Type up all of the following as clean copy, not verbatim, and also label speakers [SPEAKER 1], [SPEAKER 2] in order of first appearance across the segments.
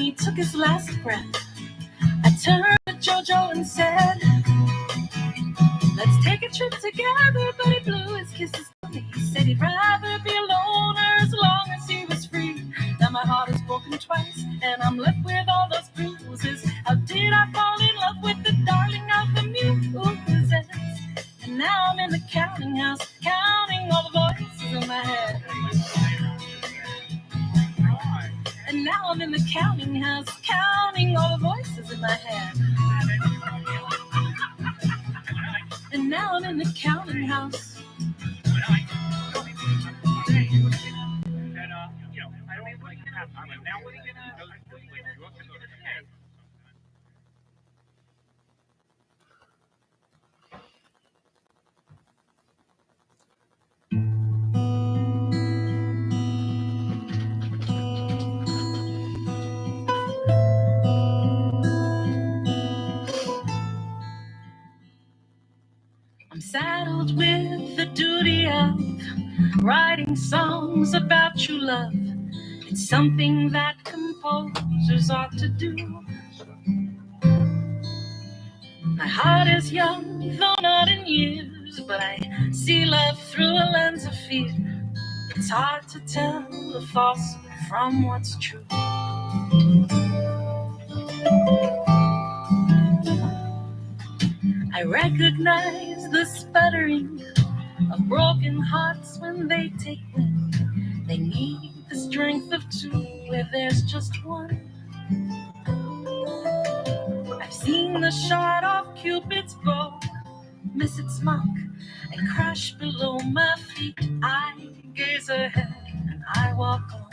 [SPEAKER 1] he took his last breath, I turned to Jojo and said, let's take a trip together, but he blew his kisses to me. He said he'd rather be a loner as long as he was free. Now my heart is broken twice, and I'm left with all those bruises. How did I fall in love with the darling of the muses? And now I'm in the counting house, counting all the voices in my head. And now I'm in the counting house, counting all the voices in my head. And now I'm in the counting house. I'm saddled with the duty of writing songs about true love. It's something that composers ought to do. My heart is young, though not in years, but I see love through a lens of fear. It's hard to tell the false from what's true. I recognize the sputtering of broken hearts when they take wing. They need the strength of two where there's just one. I've seen the shot of Cupid's bow miss its mark and crash below my feet. I gaze ahead and I walk on.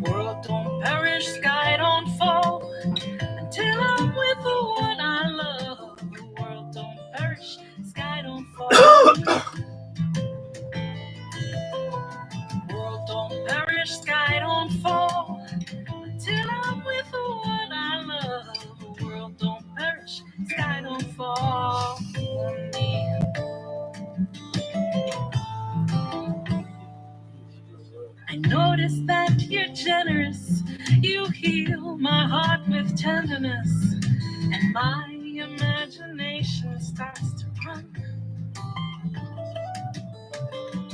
[SPEAKER 1] World don't perish, sky don't fall until I'm with the one I love. The world don't perish, sky don't fall. World don't perish, sky don't fall until I'm with the one I love. The world don't perish, sky don't fall on me. I notice that you're generous. You heal my heart with tenderness, and my imagination starts to run.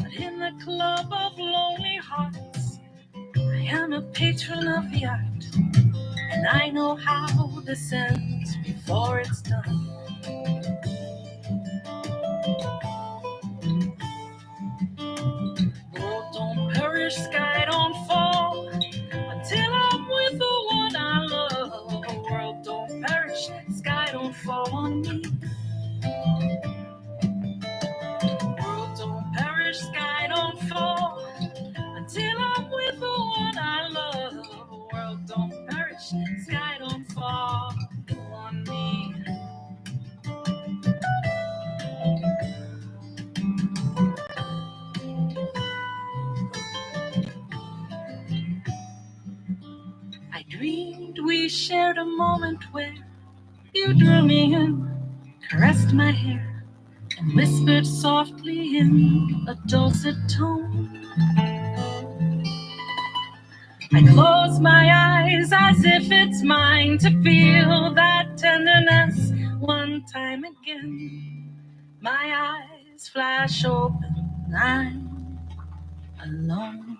[SPEAKER 1] But in the club of lonely hearts, I am a patron of the art, and I know how this ends before it's done. World don't perish, sky don't fall until I'm with the one I love. The world don't perish, sky don't fall on me. World don't perish, sky don't fall until I'm with the one I love. The world don't perish, sky don't fall on me. I dreamed we shared a moment where you drew me in, caressed my hair, and whispered softly in a dulcet tone. I close my eyes as if it's mine to feel that tenderness one time again. My eyes flash open, I'm alone.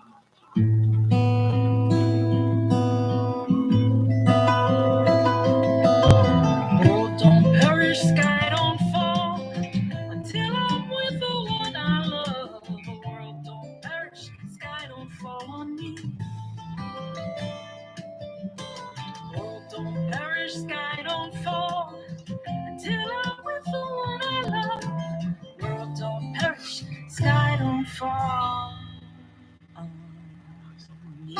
[SPEAKER 1] World don't perish, sky don't fall until I'm with the one I love. The world don't perish, sky don't fall on me. World don't perish, sky don't fall until I'm with the one I love. World don't perish, sky don't fall on me.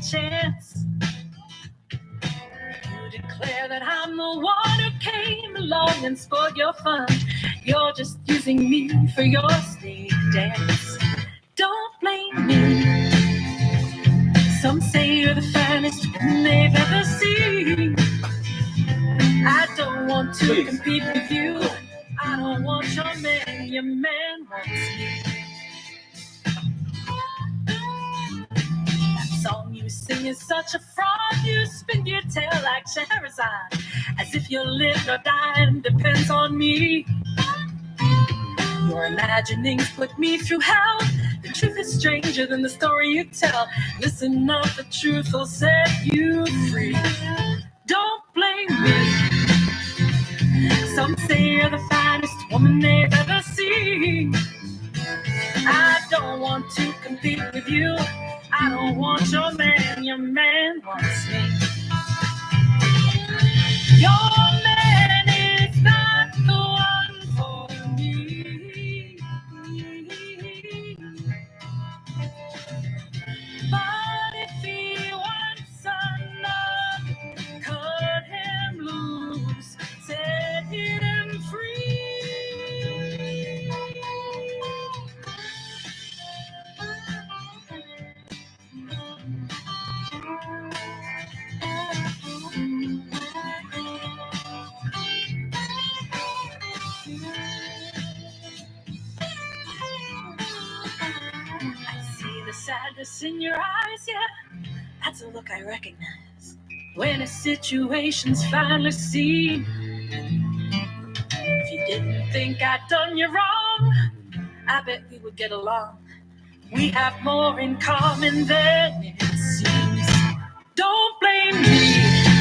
[SPEAKER 1] chance. You declare that I'm the one who came along and spoiled your fun. You're just using me for your stage dance. Don't blame me. Some say you're the finest woman they've ever seen. I don't want to compete with you. I don't want your man wants me. That song you sing is such a fraud. You spin your tail like Scheherazade, as if your live or die depends on me. Your imaginings put me through hell. The truth is stranger than the story you tell. Listen up, the truth will set you free. Don't blame me. Some say you're the finest woman they've ever seen. I don't want to compete with you. I don't want your man wants me. Your man is not the one for me. But if he wants another, cut him loose, set him free. I see the sadness in your eyes, yeah, that's a look I recognize. When a situation's finally seen, if you didn't think I'd done you wrong, I bet we would get along. We have more in common than it seems. Don't blame me.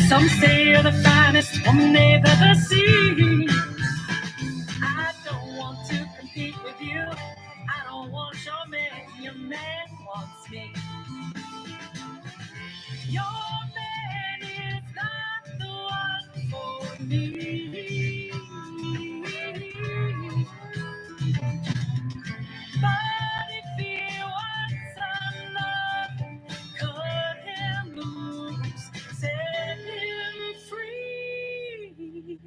[SPEAKER 1] Some say you're the finest woman they've ever seen. I don't want to compete with you. I don't want your man wants me. Your man is not the one for me. But if he wants another, cut him loose, set him free.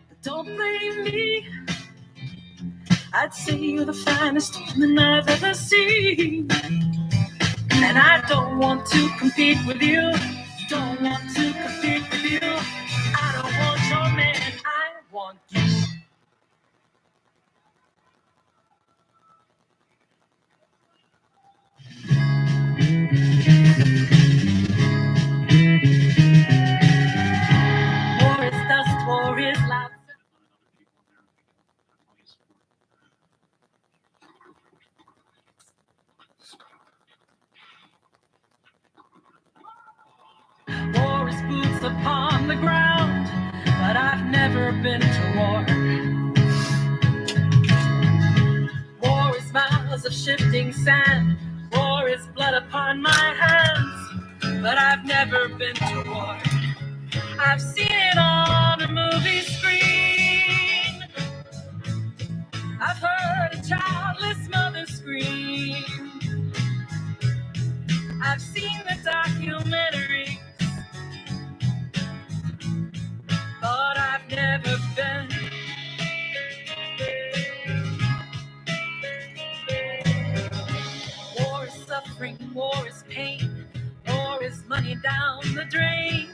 [SPEAKER 1] But don't blame me. I'd say you're the finest woman I've ever seen. And I don't want to compete with you. Don't want to compete with you. I don't want your man, I want you. War is dust, war is loud. War is boots upon the ground, but I've never been to war. War is miles of shifting sand. War is blood upon my hands, but I've never been to war. I've seen it on a movie screen. I've heard a childless mother scream. I've seen the documentaries, but I've never been. War is suffering, war is pain, war is money down the drain.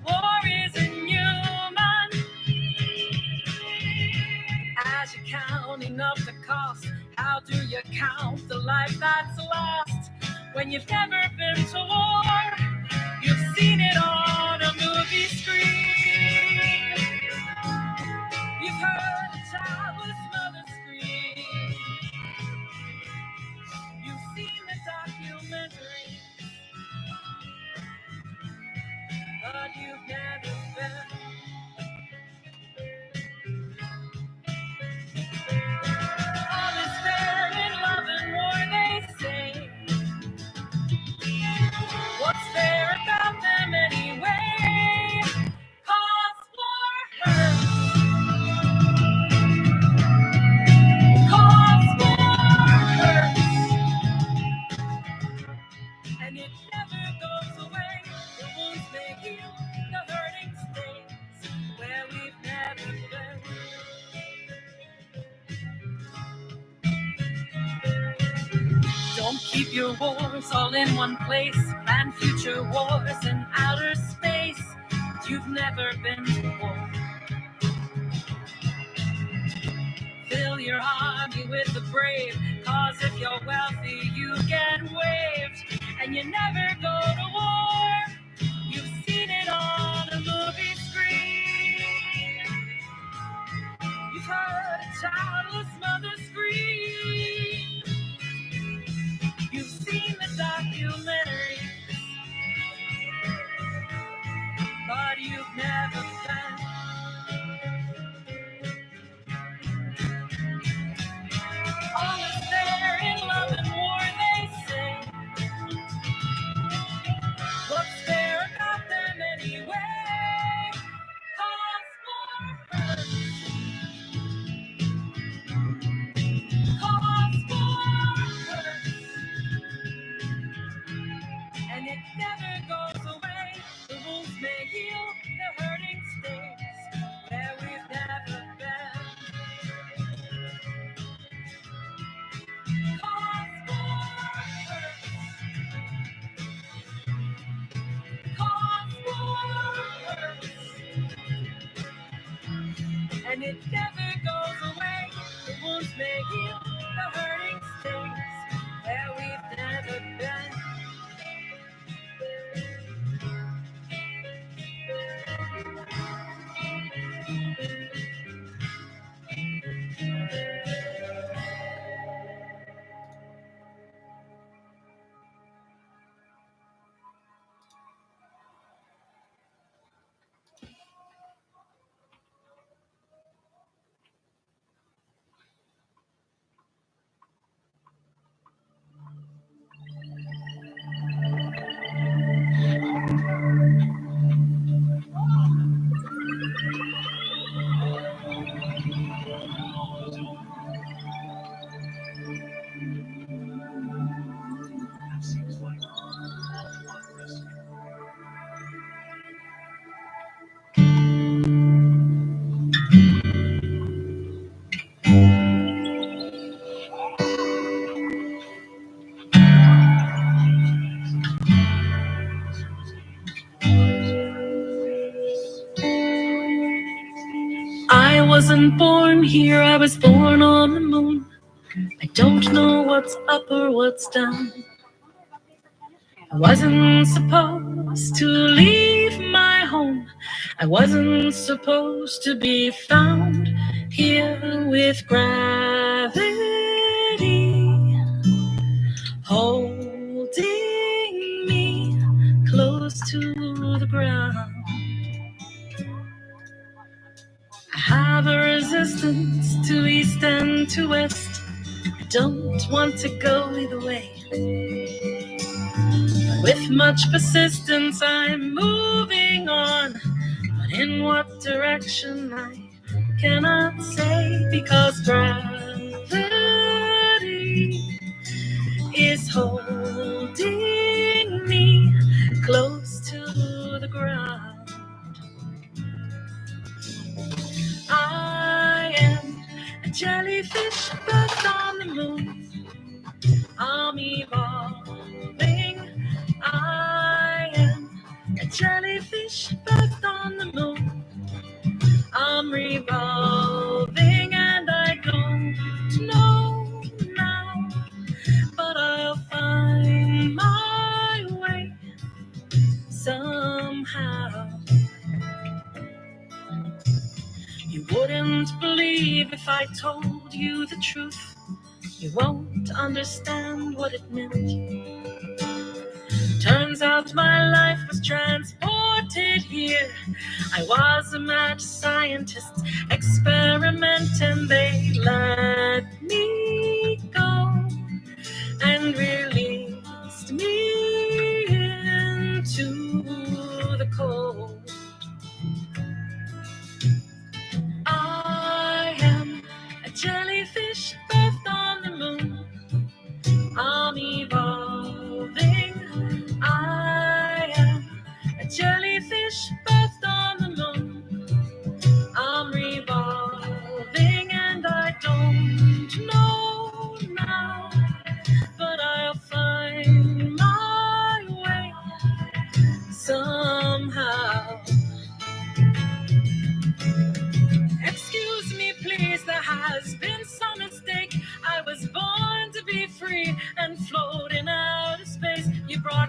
[SPEAKER 1] War is inhuman. As you're counting up the cost, how do you count the life that's lost? When you've never been to war, you've seen it on a movie screen. You've heard a childless mother scream. You've seen the documentary, but you've never been. All is fair in love and war, they say. What's fair about them anyway? 'Cause war hurts. it never goes away. The wounds may heal, the hurting stays where we've never been. Don't keep your wars all in one place. Plan future wars in outer space. You've never been to war. Fill your army with the brave, cause if you're wealthy, you get waived. And you never go to war. You've seen it on a movie screen. You've heard a childless mother scream. You've seen the documentaries, but you've never been. All is there in love and war, they say. What's there about them anyway? Cause war hurts. Cause war hurts. And it never goes away. The wounds may heal, the hurting stays where we've never been. Cause war hurts. Cause war hurts. And it never goes away. The wounds may heal, the hurting stays where we've never been. I wasn't born here, I was born on the moon. I don't know what's up or what's down. I wasn't supposed to leave my home. I wasn't supposed to be found here with gravity holding me close to the ground. I have a resistance to east and to west. I don't want to go either way. With much persistence I'm moving on, but in what direction I cannot say, because gravity is holding me close to the ground. I am a jellyfish birthed on the moon. I'm evolving. I am a jellyfish birthed on the moon. I'm revolving and I don't know now, but I'll find my way somehow. You wouldn't believe if I told you the truth. You won't understand what it meant. Turns out my life was transported here. I was a mad scientist experiment, and they let me go and released me into the cold. I am a jellyfish birthed on the moon. I'm evolving.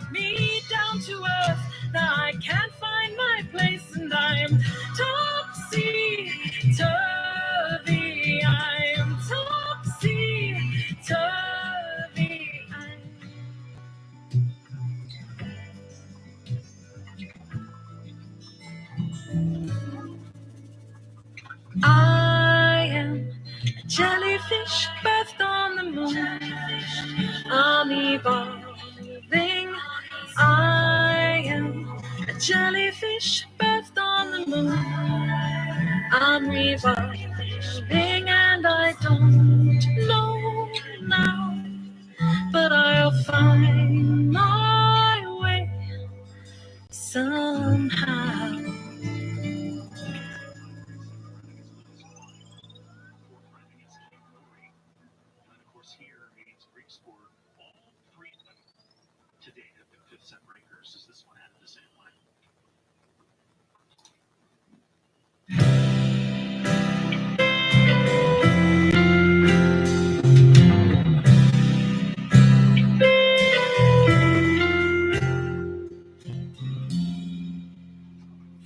[SPEAKER 1] brought me down to earth. Now I can't find my place and I am topsy-turvy. I am topsy-turvy. I am a jellyfish birthed on the moon. I'm evolving. I am a jellyfish birthed on the moon. I'm revolving and I don't know now, but I'll find my way somehow.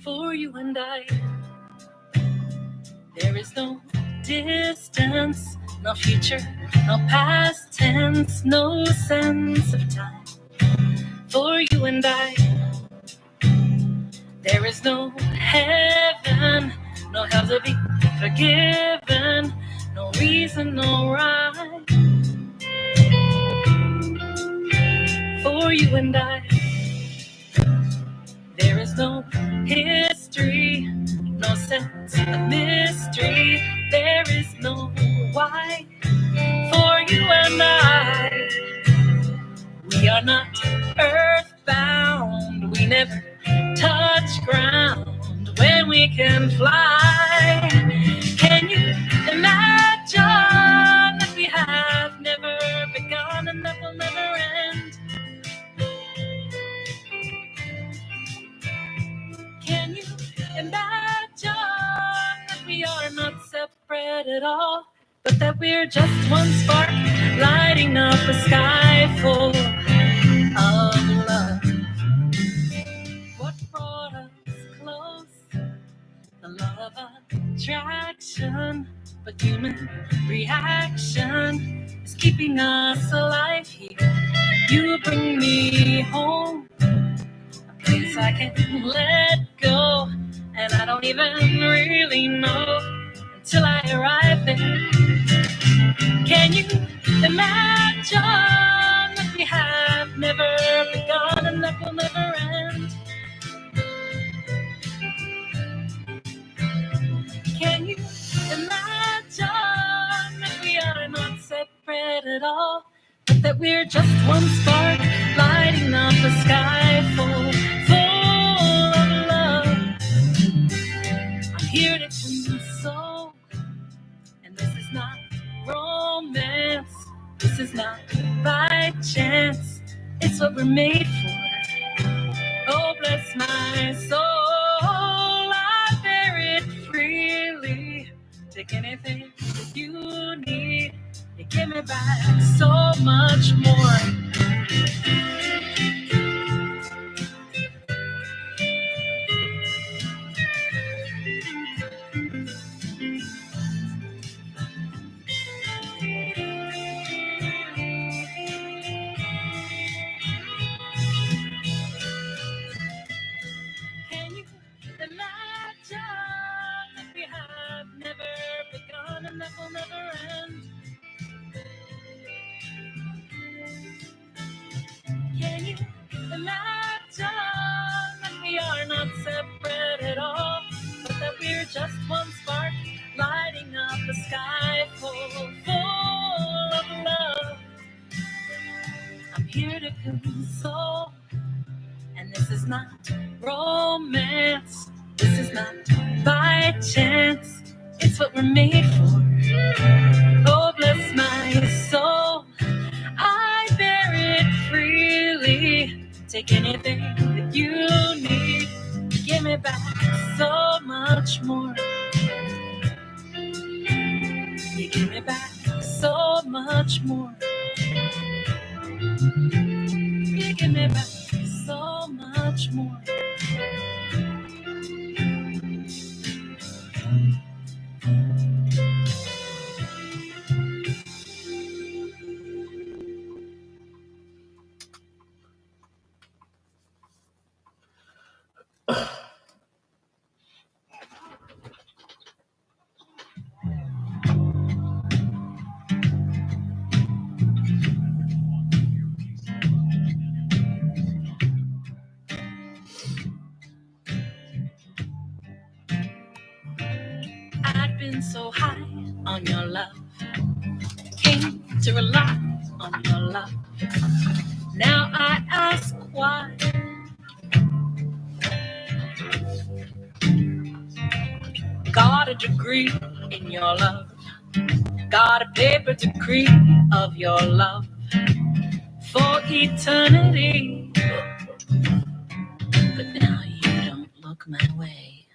[SPEAKER 1] For you and I, there is no distance, no future, no past tense, no sense of time. For you and I, there is no heaven, no hell to be forgiven, no reason, no rhyme. For you and I, there is no history, no sense of mystery. There is no why. For you and I, we are not earthbound. We never touch ground when we can fly. Can you imagine that we have never begun and that will never end? Can you imagine that we are not separate at all, but that we're just one spark lighting up a sky full of love? What brought us close? The law of attraction, but human reaction is keeping us alive here. You bring me home, a place I can't let go, and I don't even really know until I arrive there. Can you imagine that we have never begun and that will never end? Can you imagine that we are not separate at all, but that we're just one spark lighting up the sky full of love? I'm here to console, and this is not romance. This is not by chance. It's what we're made for. Oh, bless my soul. I bear it freely. Take anything that you need. You give me back so much more. Can you imagine that we have never begun and that will never end? Can you imagine that we are not separate at all, but that we're just one spark lighting up the sky full of love? I'm here to console, and this is not romance. This is not by chance. It's what we're made for. Oh, bless my soul. I bear it freely. Take anything that you need. Give me back so much more. You give me back so much more. give me back so much more. I've been so high on your love, came to rely on your love. Now I ask why. Got a degree in your love, got a paper degree of your love for eternity. But now you don't look my way.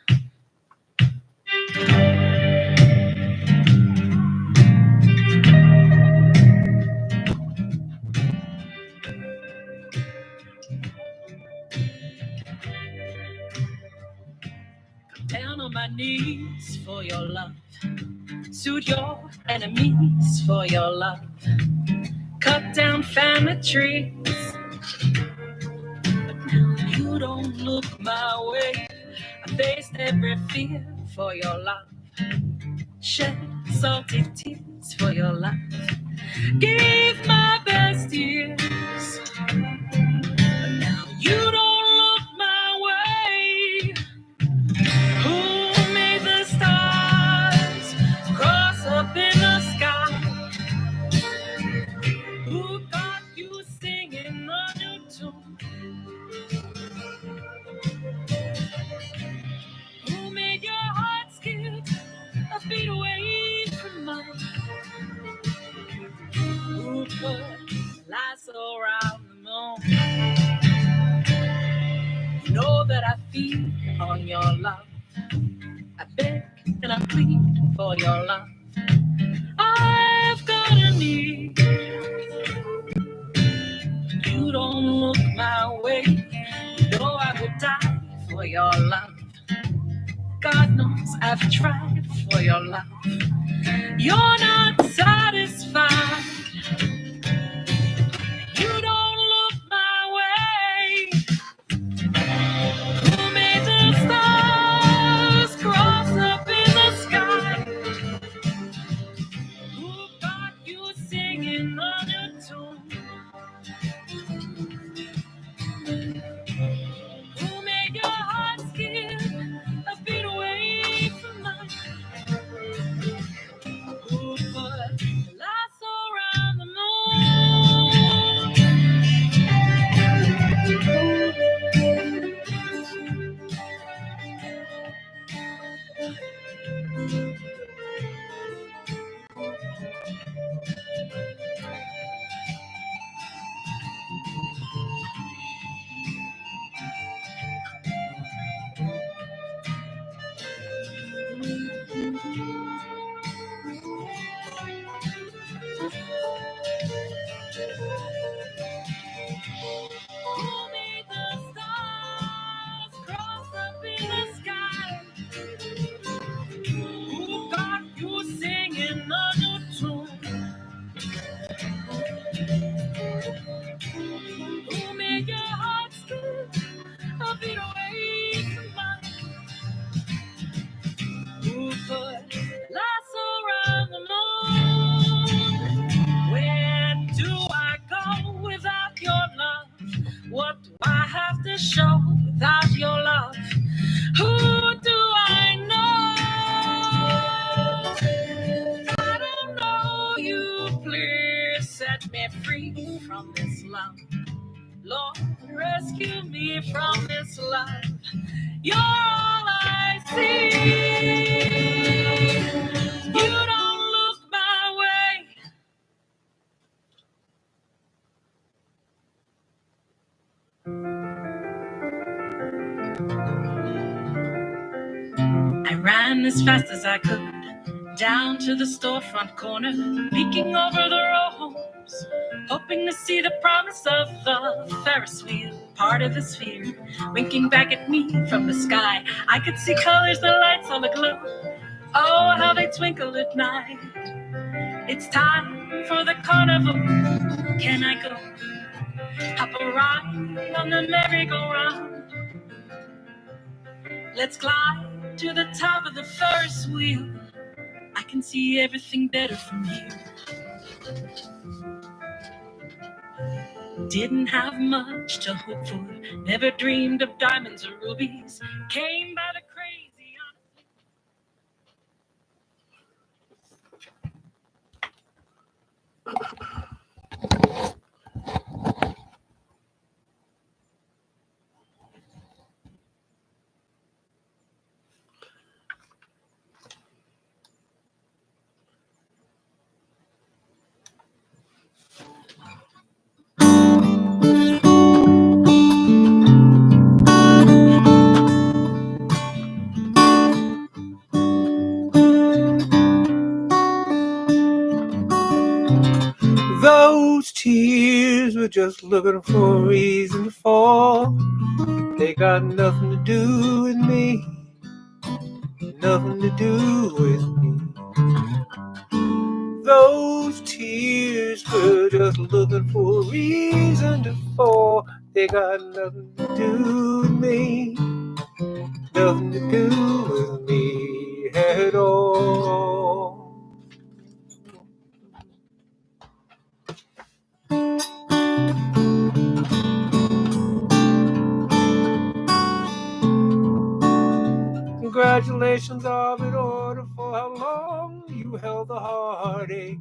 [SPEAKER 1] Down on my knees for your love, suit your enemies for your love, cut down family trees. But now you don't look my way. I faced every fear for your love, shed salty tears for your love, gave my best years. But now you don't look my way. Who made the stars cross up in the sky? Who got you singing a new tune? Who made your heart skip a beat away from mine? Who put lasso around the moon? You know that I feed on your love. I beg and I plead for your love. I've got a need. You don't look my way. You know I would die for your love. God knows I've tried for your love. You're not satisfied. You don't look my way. Who made the stars cross up in the sky? Who got you singing on your tune? Who made your heart skip a beat away from mine? Who put the lasso around the Who made the stars cross up in the sky? Who got you singing a new tune? Who made your heart skip a beat away from mine? Who put lasso around the moon? Where do I go without your love? What do I have to show without your love? Who do I know? I don't know you. Please set me free from this love. Lord, rescue me from this life. You're all I see. You don't look my way. I ran as fast as I could down to the storefront corner, peeking over the row of homes. hoping to see the promise of the Ferris wheel, part of the sphere, winking back at me from the sky. I could see colors, the lights all aglow. Oh, how they twinkle at night. It's time for the carnival. Can I go? Hop a ride on the merry-go-round. Let's climb to the top of the Ferris wheel. I can see everything better from here. Didn't have much to hope for, never dreamed of diamonds or rubies. Came by the crazy
[SPEAKER 2] Those tears were just looking for a reason to fall. They got nothing to do with me, nothing to do with me. Those tears were just looking for a reason to fall. They got nothing to do with me, nothing to do with me at all. Congratulations are in order for how long you held the heartache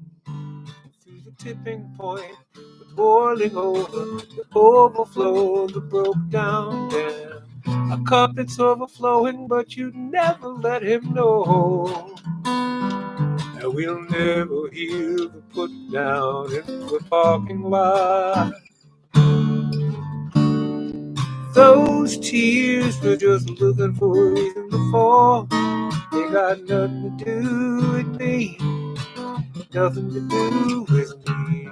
[SPEAKER 2] through the tipping point, the boiling over, the overflow, the broke down dam. A cup that's overflowing, but you never let him know. And we'll never hear the put down in the parking lot. Those tears were just looking for a reason to fall. They got nothing to do with me, nothing to do with me.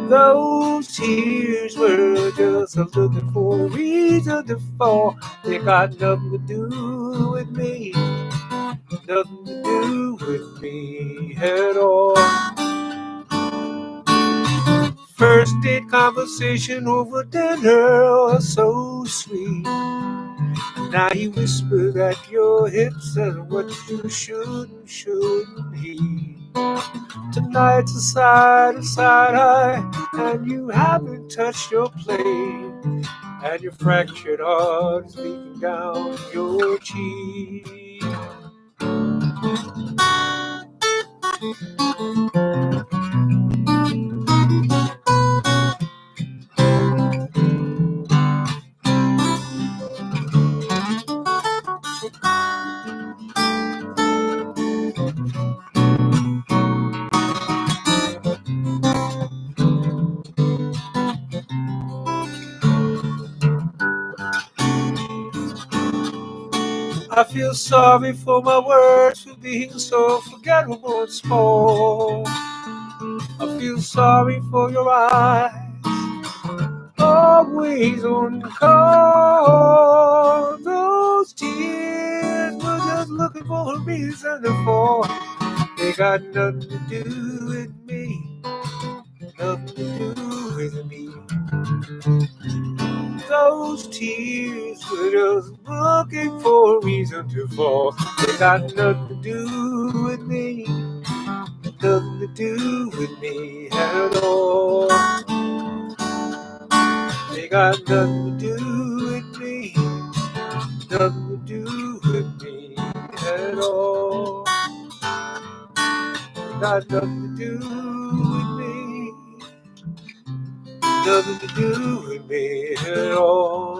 [SPEAKER 2] Those tears were just looking for a reason to fall. They got nothing to do with me, nothing to do with me at all. First date conversation over dinner, so sweet. Now he whispers at your hips and what you shouldn't heed. Tonight's a side high, and you haven't touched your plate, and your fractured heart is leaking down your cheek. I feel sorry for my words for being so forgettable and small. I feel sorry for your eyes, always on call. Those tears were just looking for a reason to fall. They got nothing to do with me, nothing to do with me. Those tears were just looking for a reason to fall. They got nothing to do with me, nothing to do with me at all. They got nothing to do with me, nothing to do with me at all. They got nothing to do with me, nothing to do with me at all.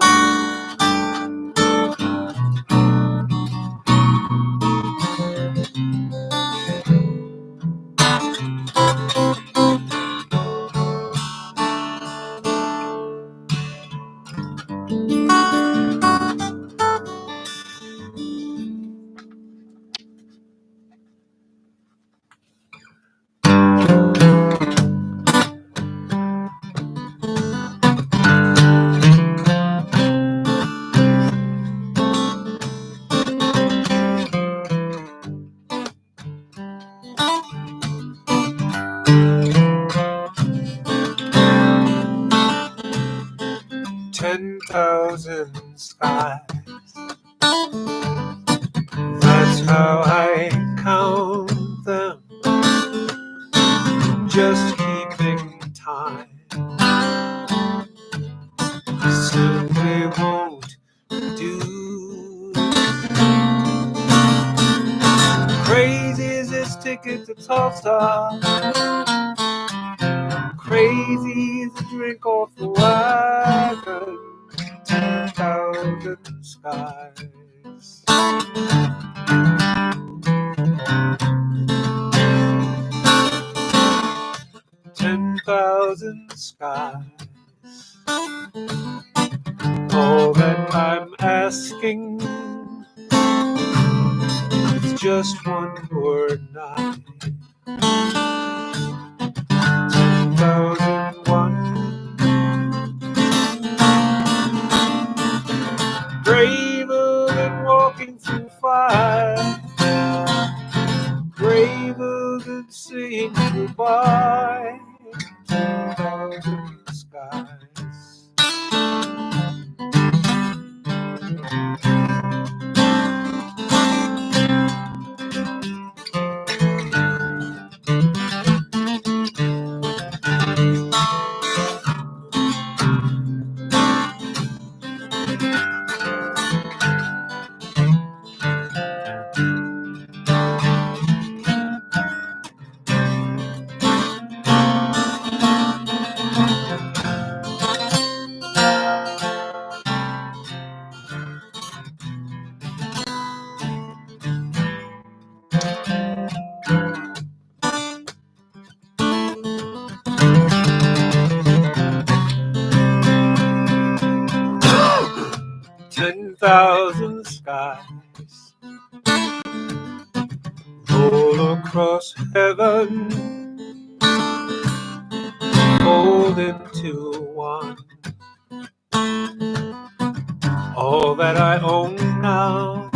[SPEAKER 2] 10,000 skies. That's how I count them, just keeping time. Simply won't do. Crazy is this ticket to Tulsa. Crazy is the drink off the wagon. 10,000 skies. 10,000 skies. All that I'm asking is just one more night. 10,001. Braver than walking through fire. Braver than saying goodbye. 10,000 skies. 10,000 skies roll across heaven, fold into one. All that I own now,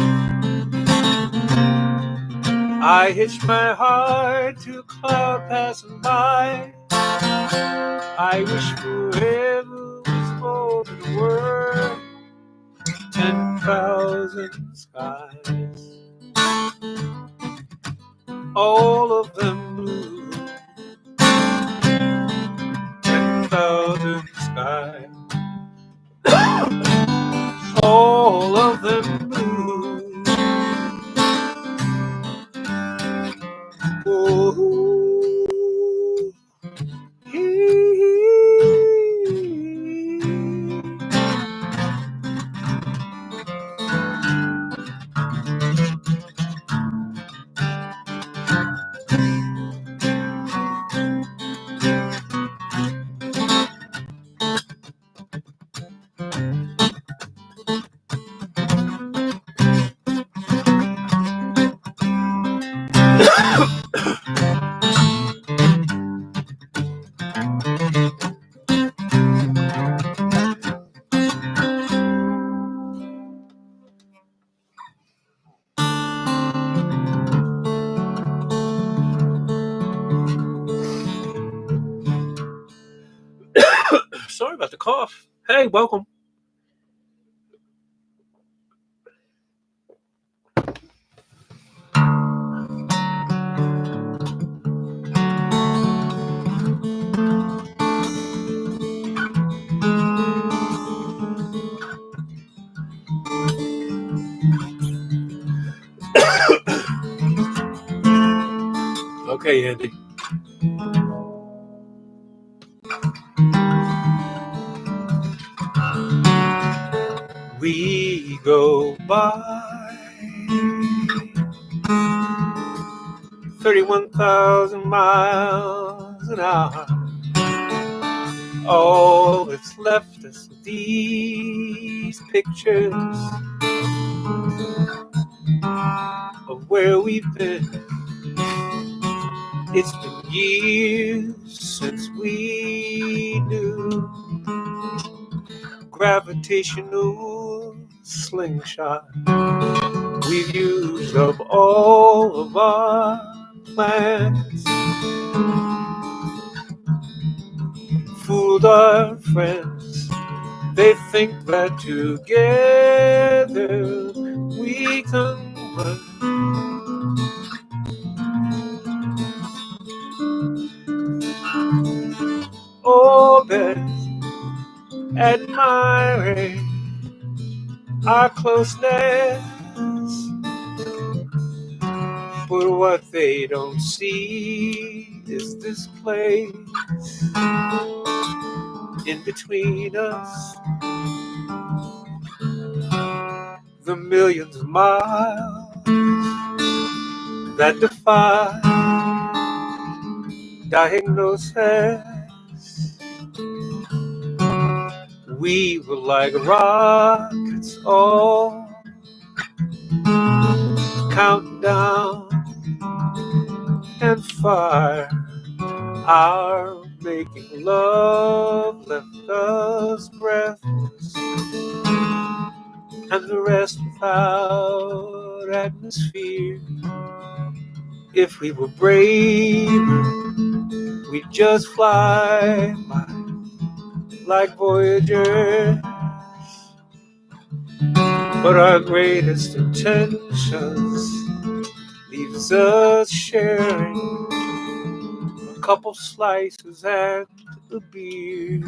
[SPEAKER 2] I hitch my heart to a cloud passing by. I wish forever was more than a word. 10,000 skies, all of them blue. 10,000 skies, all of them blue. Oh, sorry about the cough. Hey, welcome. Okay, Andy. We go by 31,000 miles an hour. All that's left us are these pictures of where we've been. It's been years since we knew gravitational slingshot. We've used up all of our plans, fooled our friends, They think that together we can run. Oh, best admiring our closeness, but what they don't see is this place in between us, the millions of miles that defy diagnosis. We were like rockets all counting down, and fire our making love left us breathless, and the rest without atmosphere. If we were brave, we'd just fly by like Voyager. But our greatest intentions leaves us sharing a couple slices and a beer.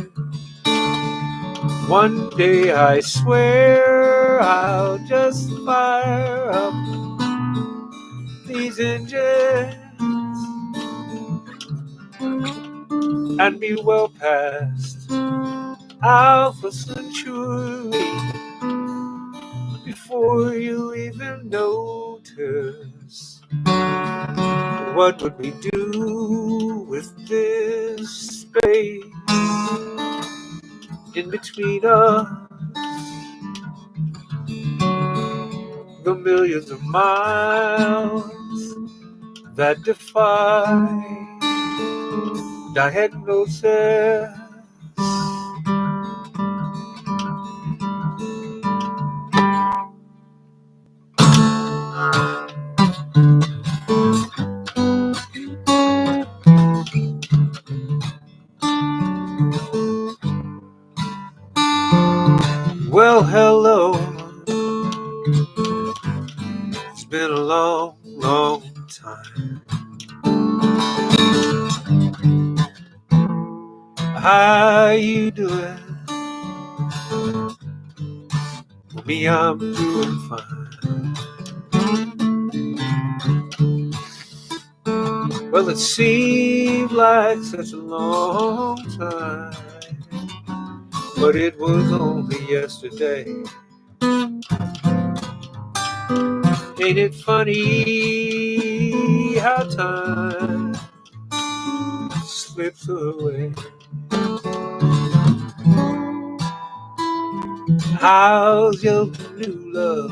[SPEAKER 2] One day I swear I'll just fire up these engines and be well past Alpha Centauri before you even notice. What would we do with this space in between us? The millions of miles that defy diagnosis. Well, hello. It's been a long, long time. How you doing? For me, I'm doing fine. Well, it seemed like such a long time, but it was only yesterday. Ain't it funny how time slips away? How's your new love?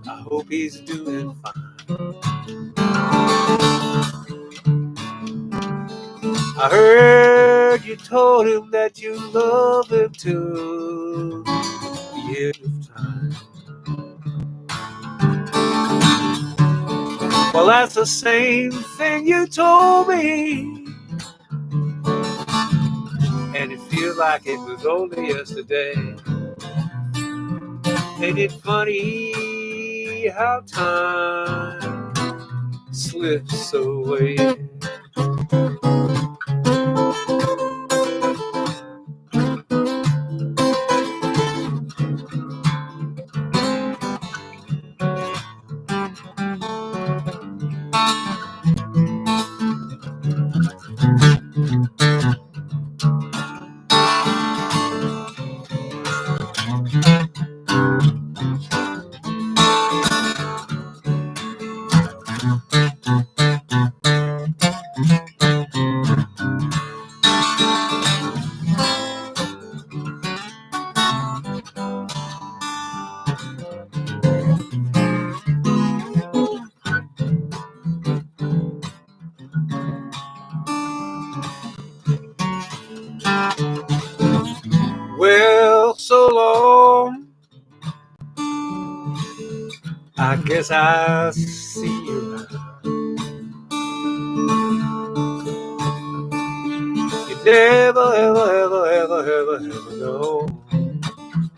[SPEAKER 2] I hope he's doing fine. I heard you told him that you love him till the end of time. Well, that's the same thing you told me, and it feels like it was only yesterday. Ain't it funny how time slips away? Well, so long. I guess I'll see you now. You never, ever, ever, ever ever know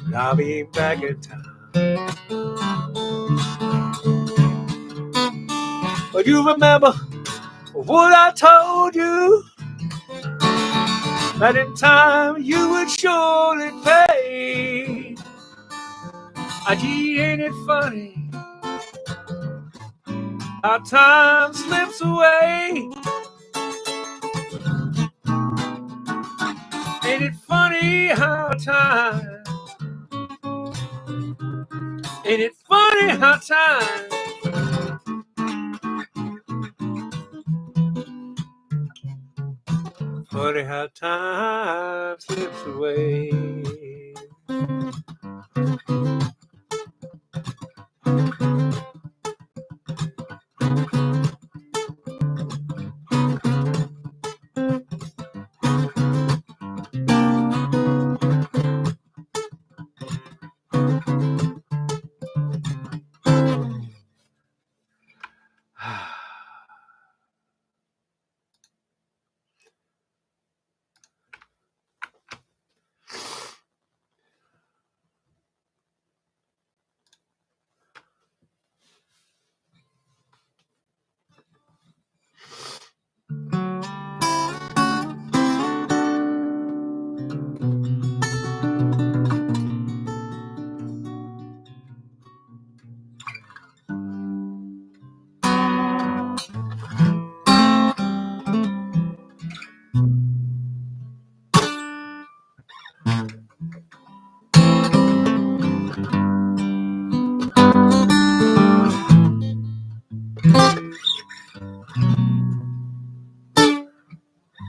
[SPEAKER 2] that I'll be back in time. But you remember what I told you, that in time you would surely pay. Gee, ain't it funny how time slips away? Ain't it funny how time, ain't it funny how time, funny how time slips away.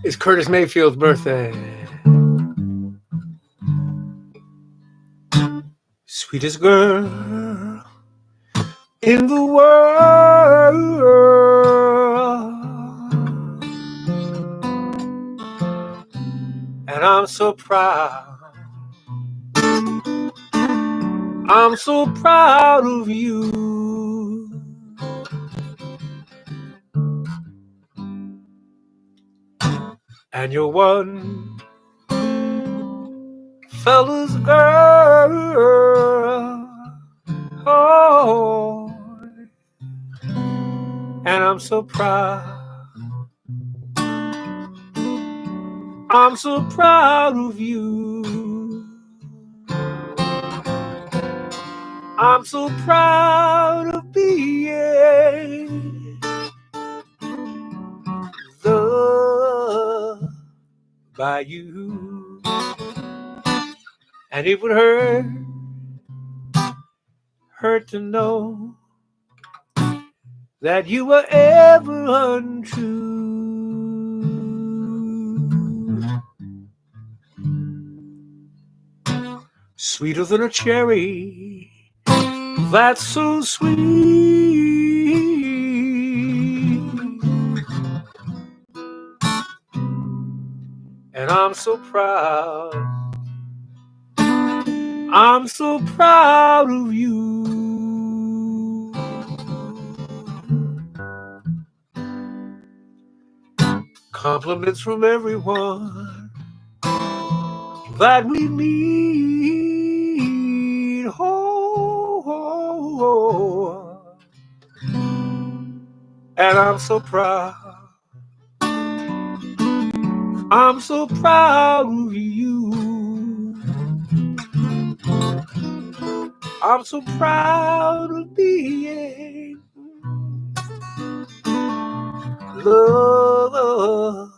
[SPEAKER 2] It's Curtis Mayfield's birthday. Sweetest girl in the world, and I'm so proud. I'm so proud of you. And you're one fella's girl. Oh, and I'm so proud. I'm so proud of you. I'm so proud of being loved by you. And it would hurt to know that you were ever untrue. Sweeter than a cherry, that's so sweet. And I'm so proud. I'm so proud of you. Compliments from everyone that we meet. Oh, oh, oh. And I'm so proud. I'm so proud of you. I'm so proud of being loved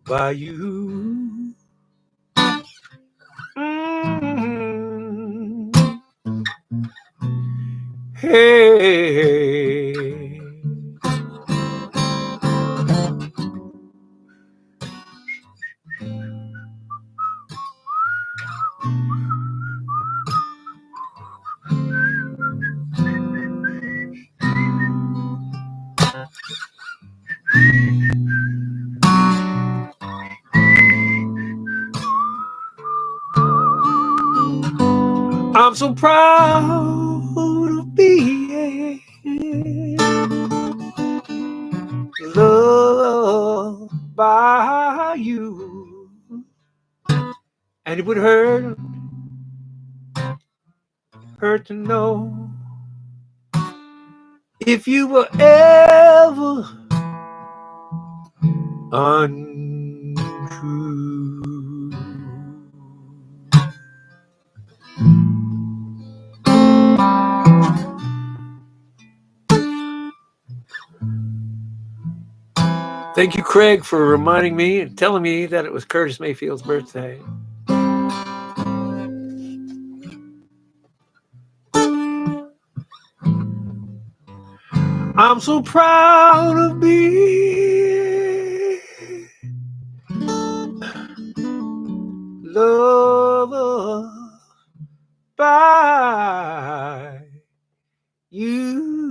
[SPEAKER 2] by you. Mm-hmm. Hey, I'm so proud of being loved by you. And it would hurt to know if you were ever untrue. Thank you, Craig, for reminding me and telling me that it was Curtis Mayfield's birthday. I'm so proud of being loved by you.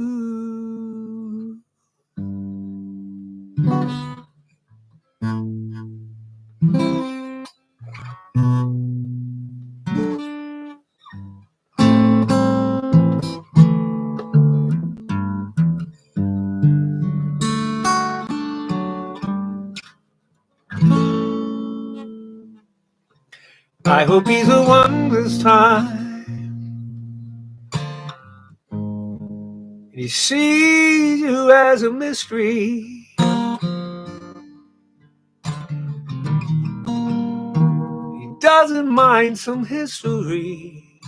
[SPEAKER 2] I hope he's the one this time, and he sees you as a mystery. He doesn't mind some history,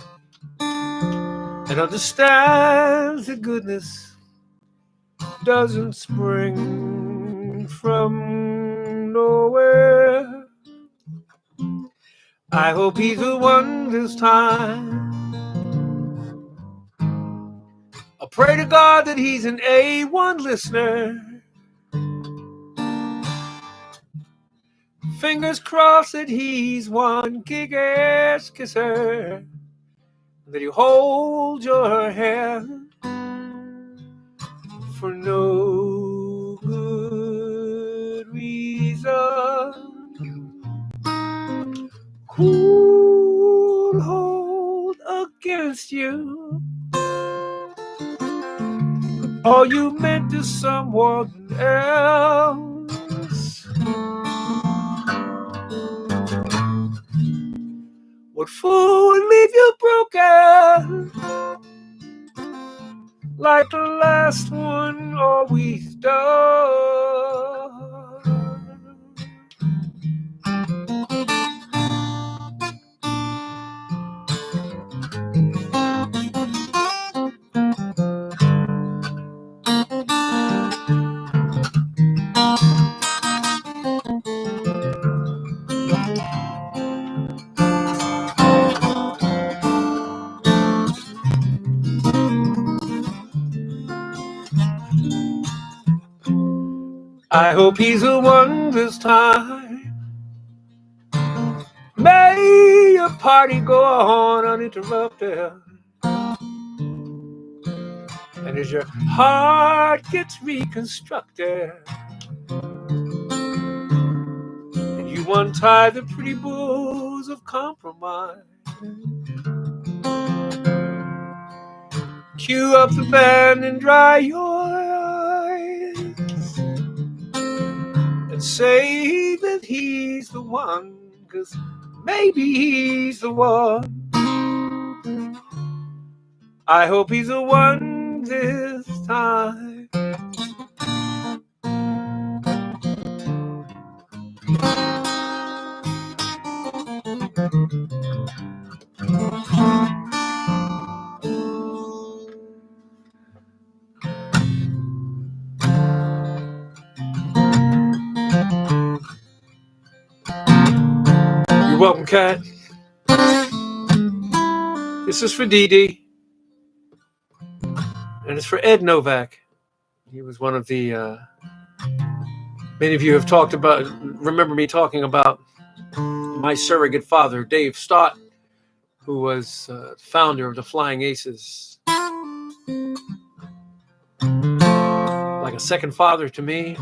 [SPEAKER 2] and understands that goodness doesn't spring from nowhere. I hope he's the one this time. I pray to God that he's an A1 listener. Fingers crossed that he's one kick-ass kisser, that he holds your hand for no good reason. Cool hold against you all you meant to someone else. What fool would leave you broken like the last one always does? I hope he's the one this time. May your party go on uninterrupted. And as your heart gets reconstructed, and you untie the pretty bows of compromise, cue up the band and dry your eyes, and say that he's the one, 'cause maybe he's the one. I hope he's the one this time. You're welcome, Kat. This is for Dee Dee. And it's for Ed Novak. He was one of the, many of you have talked about, remember me talking about my surrogate father, Dave Stott, who was founder of the Flying Aces. Like a second father to me.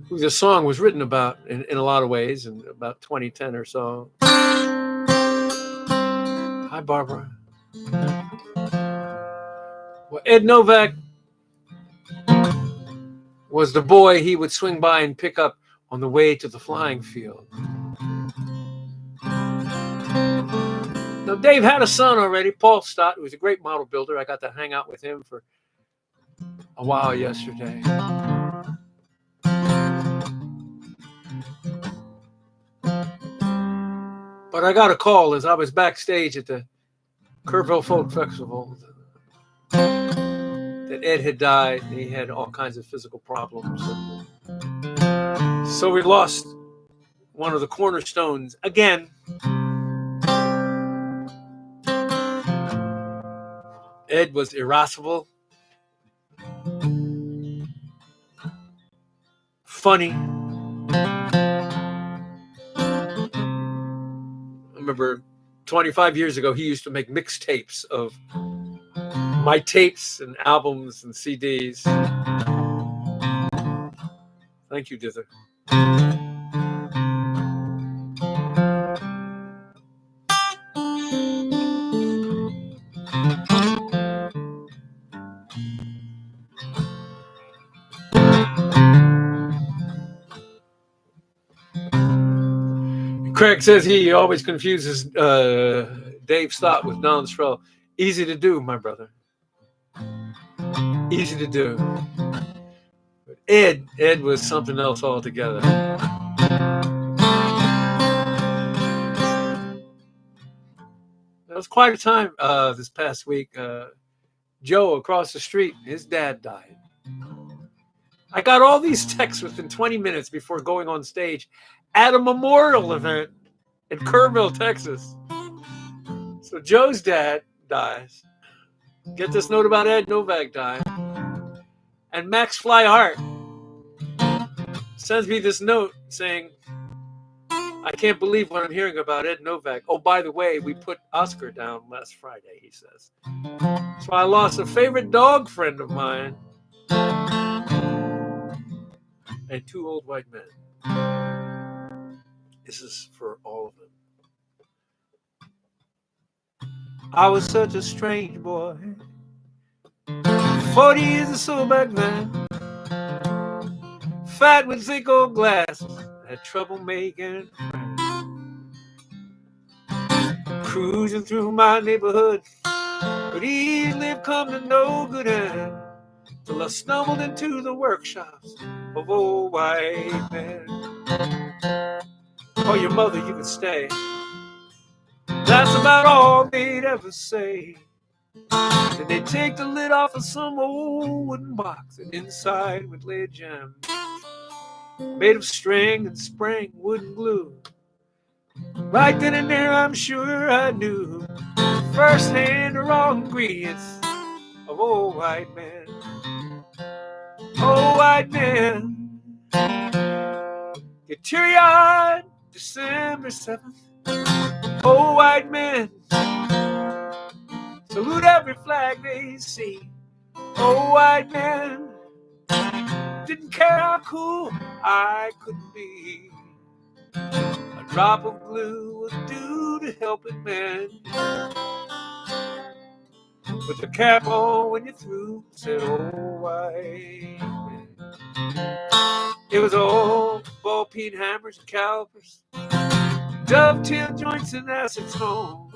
[SPEAKER 2] Who the song was written about in a lot of ways, in about 2010 or so. Hi, Barbara. Well, Ed Novak was the boy he would swing by and pick up on the way to the flying field. Now, Dave had a son already, Paul Stott, who was a great model builder. I got to hang out with him for a while yesterday. But I got a call as I was backstage at the Kerrville Folk Festival that Ed had died and he had all kinds of physical problems. So we lost one of the cornerstones again. Ed was irascible, funny. I remember 25 years ago, he used to make mixtapes of my tapes and albums and CDs. Thank you, Dither. Craig says he always confuses Dave Stott with Don Strell. Easy to do, my brother. Easy to do. But Ed was something else altogether. It was quite a time this past week. Joe across the street, his dad died. I got all these texts within 20 minutes before going on stage at a memorial event in Kerrville, Texas. So Joe's dad dies. Get this note about Ed Novak dying. And Max Flyhart sends me this note saying, I can't believe what I'm hearing about Ed Novak. Oh, by the way, we put Oscar down last Friday, he says. So I lost a favorite dog friend of mine and two old white men. This is for all of them. I was such a strange boy, 40 years or so back then, fat with thick old glasses, had trouble making friends. Cruising through my neighborhood, but easily come to no good end, till I stumbled into the workshops of old white men. Oh, your mother, you can stay. That's about all they'd ever say. Then they'd take the lid off of some old wooden box, and inside would lay a gem made of string and spring, wood and glue. Right then and there, I'm sure I knew firsthand the raw ingredients of old white men. Old white men. Get teary-eyed, December 7th. Old white men salute every flag they see. Old white men didn't care how cool I could be. A drop of glue will do to help it mend. Put the cap on when you're through, said old white man. It was all ball peen hammers and calipers, dovetail joints and acetone,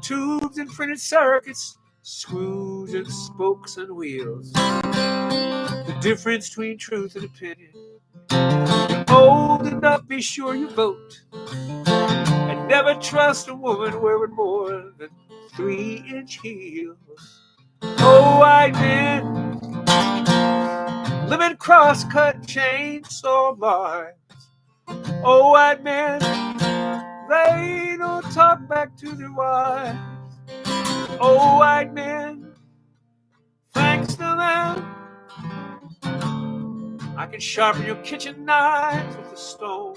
[SPEAKER 2] tubes and printed circuits, screws and spokes and wheels. The difference between truth and opinion. When old enough, be sure you vote, and never trust a woman wearing more than 3-inch heels. Oh, white men living cross-cut chainsaw bars. Oh, white men, they don't talk back to their wives. Oh, white men, thanks to them, I can sharpen your kitchen knives with a stone.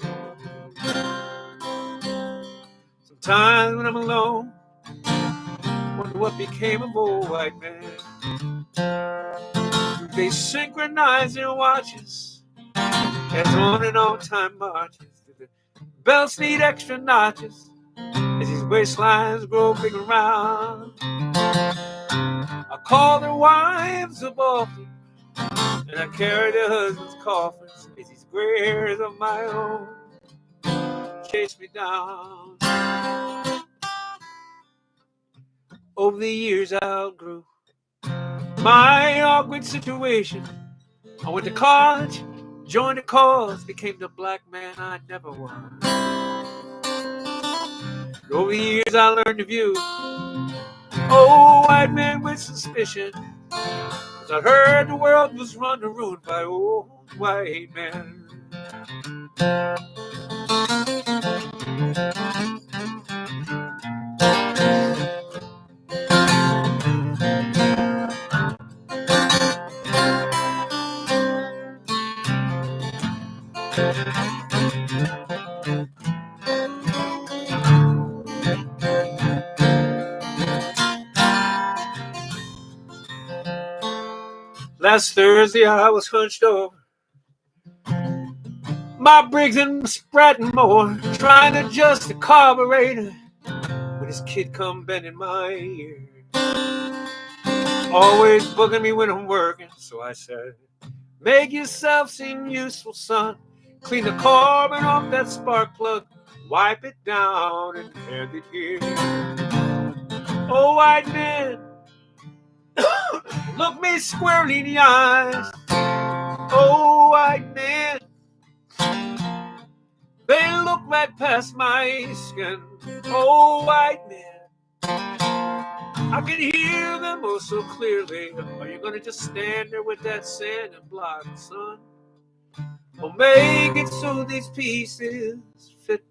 [SPEAKER 2] Sometimes when I'm alone, wonder what became of old white men. They synchronize their watches as on and on time marches. The belts need extra notches as these waistlines grow big and round. I call their wives up often, and I carry their husbands' coffins as these gray hairs of my own chase me down. Over the years I outgrew my awkward situation. I went to college, joined the cause, became the black man I never was. Over the years I learned to view old white men with suspicion. 'Cause I heard the world was run and ruined by old white men. Last Thursday I was hunched over my Briggs and Spratt and more, trying to adjust the carburetor when this kid come bending my ear. Always bugging me when I'm working, so I said, make yourself seem useful, son. Clean the carbon off that spark plug, wipe it down and hand it here. Oh, white man, look me squarely in the eyes. Oh, white man, they look right past my skin. Oh, white man, I can hear them oh so clearly. Are you gonna just stand there with that sand and block, son? Or make it so these pieces fit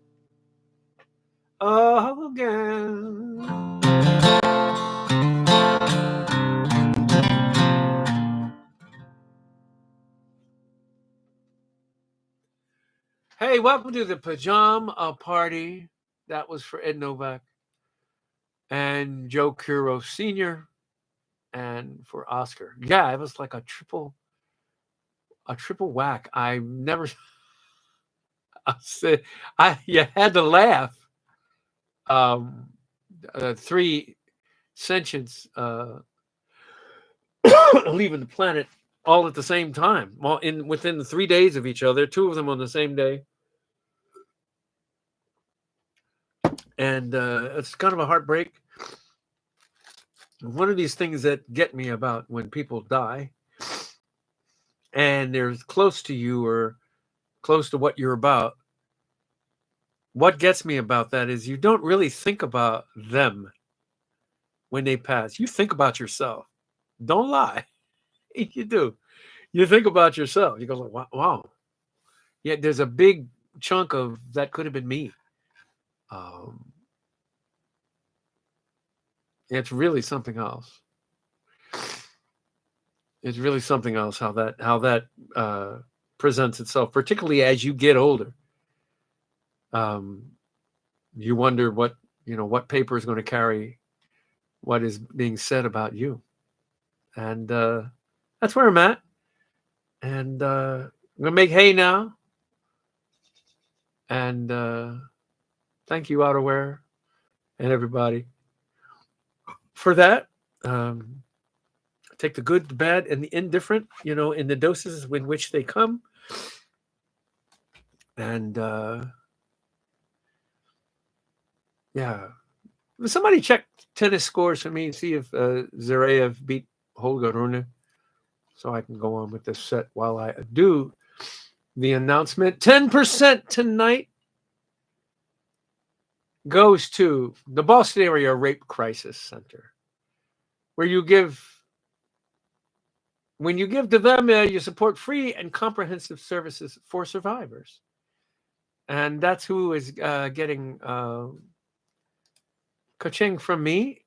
[SPEAKER 2] again? Hey, welcome to the Pajama Party. That was for Ed Novak and Joe Curo Sr. and for Oscar. Yeah, it was like a triple whack. I never said you had to laugh. 3 sentients leaving the planet all at the same time. Well, within 3 days of each other, 2 of them on the same day. And it's kind of a heartbreak. One of these things that get me about when people die and they're close to you or close to what you're about, what gets me about that is you don't really think about them when they pass. You think about yourself. Don't lie. You do. You think about yourself. You go, wow. Yeah, there's a big chunk of that could have been me. It's really something else. It's really something else how that presents itself, particularly as you get older. You wonder what paper is going to carry what is being said about you. And that's where I'm at. And I'm going to make hay now. And thank you, Outerwear, and everybody for that. Take the good, the bad, and the indifferent, in the doses in which they come. And yeah. Somebody check tennis scores for me and see if Zverev beat Holger Rune, so I can go on with this set while I do the announcement. 10% tonight goes to the Boston Area Rape Crisis Center, where when you give to them, you support free and comprehensive services for survivors. And that's who is getting ka-ching from me.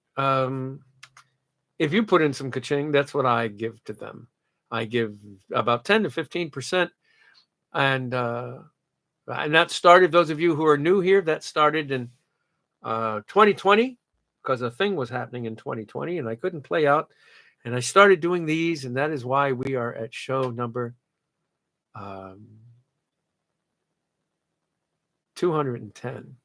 [SPEAKER 2] If you put in some ka-ching, that's what I give to them. I give about 10 to 15%. And that started, those of you who are new here, that started in 2020, because a thing was happening in 2020 and I couldn't play out. And I started doing these, and that is why we are at show number 210.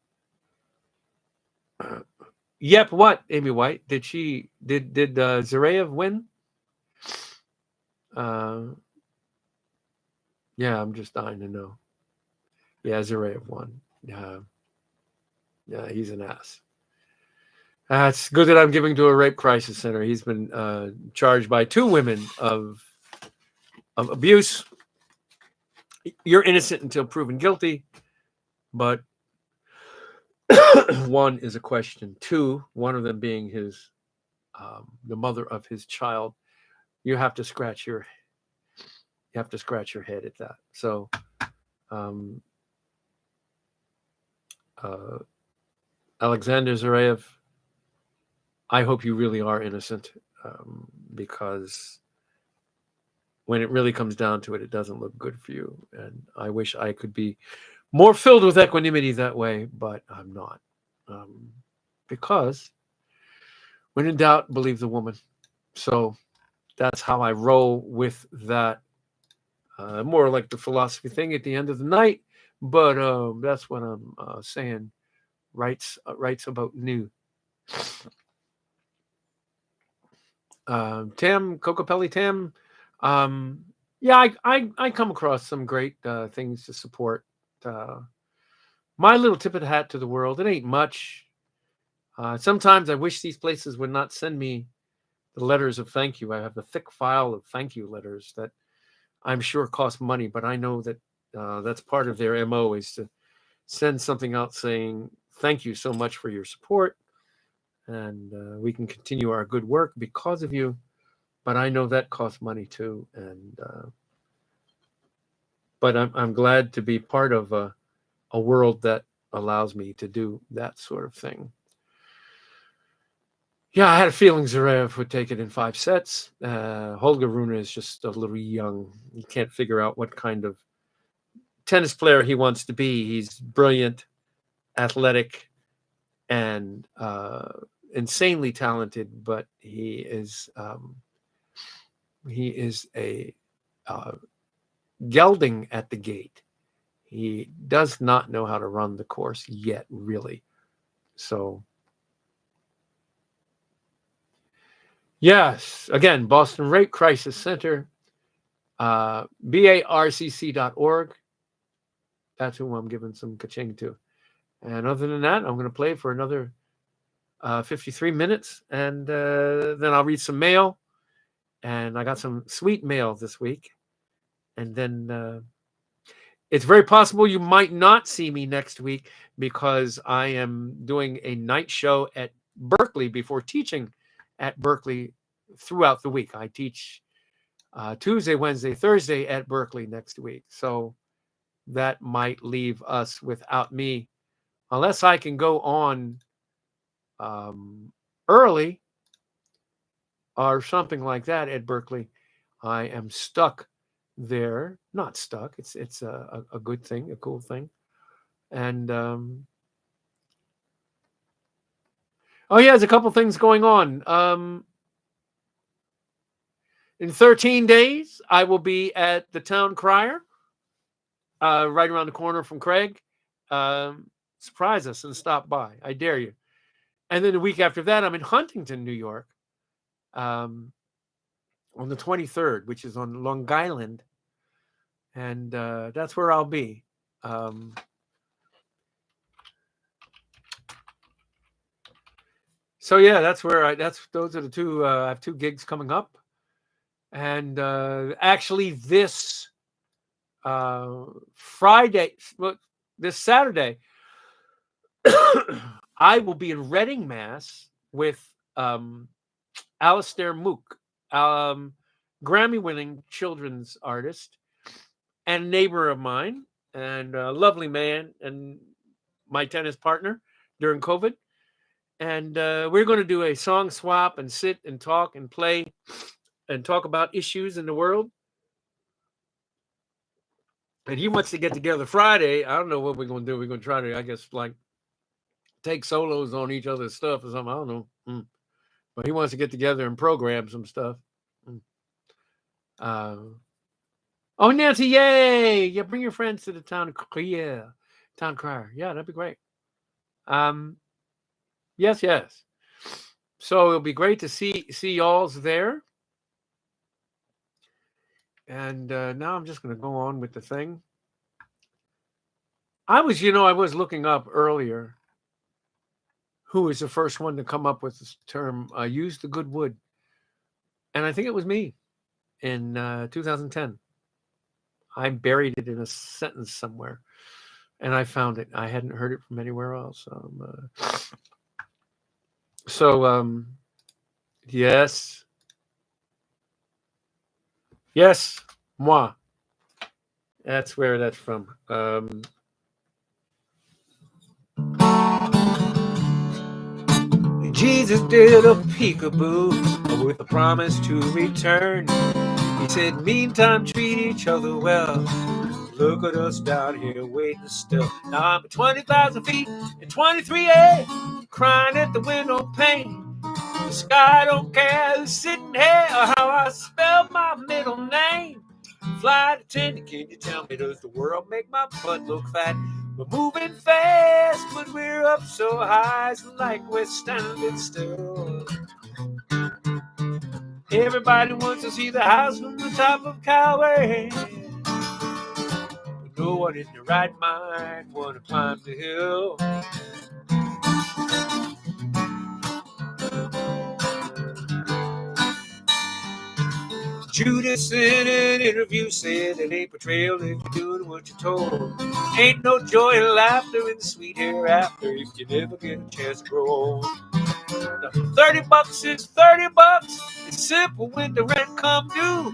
[SPEAKER 2] Yep, what, Amy White? Did Zverev win? Yeah, I'm just dying to know. Yeah, Zareyev won. Yeah, he's an ass. It's good that I'm giving to a rape crisis center. He's been charged by 2 women of abuse. You're innocent until proven guilty, but 1 is a question. 2, one of them being his the mother of his child. You have to scratch your head at that. So, Alexander Zareyev, I hope you really are innocent, because when it really comes down to it, it doesn't look good for you. And I wish I could be more filled with equanimity that way, but I'm not. Because when in doubt, believe the woman. So that's how I roll with that. More like the philosophy thing at the end of the night, but that's what I'm saying. Writes about new. Tam, Cocopelli Tam. Yeah, I come across some great things to support. My little tip of the hat to the world. It ain't much. Sometimes I wish these places would not send me the letters of thank you. I have a thick file of thank you letters that I'm sure cost money, but I know that that's part of their MO is to send something out saying thank you so much for your support, and we can continue our good work because of you. But I know that costs money too, and but I'm glad to be part of a world that allows me to do that sort of thing. Yeah, I had a feeling Zverev would take it in 5 sets. Holger Rune is just a little young. You can't figure out what kind of tennis player he wants to be. He's brilliant, athletic, and insanely talented, but he is a gelding at the gate. He does not know how to run the course yet, really. So, yes, again, Boston Rape Crisis Center, BARCC.org. That's who I'm giving some ka-ching to. And other than that, I'm going to play for another 53 minutes, and then I'll read some mail. And I got some sweet mail this week. And then it's very possible you might not see me next week because I am doing a night show at Berkeley before teaching at Berkeley throughout the week. I teach Tuesday, Wednesday, Thursday at Berkeley next week. So that might leave us without me unless I can go on early or something like that at Berkeley. I am stuck there. Not stuck. It's a good thing, a cool thing. And oh yeah, there's a couple things going on. In 13 days, I will be at the Town Crier, right around the corner from Craig. Surprise us and stop by. I dare you. And then the week after that, I'm in Huntington, New York, on the 23rd, which is on Long Island. And that's where I'll be. So yeah, that's where those are the two. I have 2 gigs coming up, and actually this Friday, well, this Saturday, I will be in Reading, Mass, with Alistair Mook, Grammy-winning children's artist and neighbor of mine, and a lovely man, and my tennis partner during COVID. And we're going to do a song swap and sit and talk and play and talk about issues in the world. And he wants to get together Friday. I don't know what we're going to do. We're going to try to, I guess, like take solos on each other's stuff or something. I don't know. But he wants to get together and program some stuff. Oh, Nancy, yay! Yeah, bring your friends to the town crier. Town crier. Yeah, that'd be great. Yes. So it'll be great to see y'all's there. And now I'm just going to go on with the thing. I was looking up earlier who was the first one to come up with this term, use the good wood. And I think it was me in 2010. I buried it in a sentence somewhere, and I found it. I hadn't heard it from anywhere else. Yes. Yes, moi. That's where that's from. Jesus did a peekaboo with a promise to return. He said, meantime, treat each other well. Look at us down here waiting still. Now I'm at 20,000 feet in 23A, crying at the window pane. The sky don't care who's sitting here or how I spell my middle name. Flight attendant, can you tell me, does the world make my butt look fat? We're moving fast, but we're up so high, it's like we're standing still. Everybody wants to see the house from the top of Calvary. But no one in their right mind want to climb the hill. Judas in an interview said it ain't betrayal if you're doing what you're told. Ain't no joy and laughter in the sweet hereafter if you never get a chance to grow old. Now, $30 is $30. It's simple when the rent come due.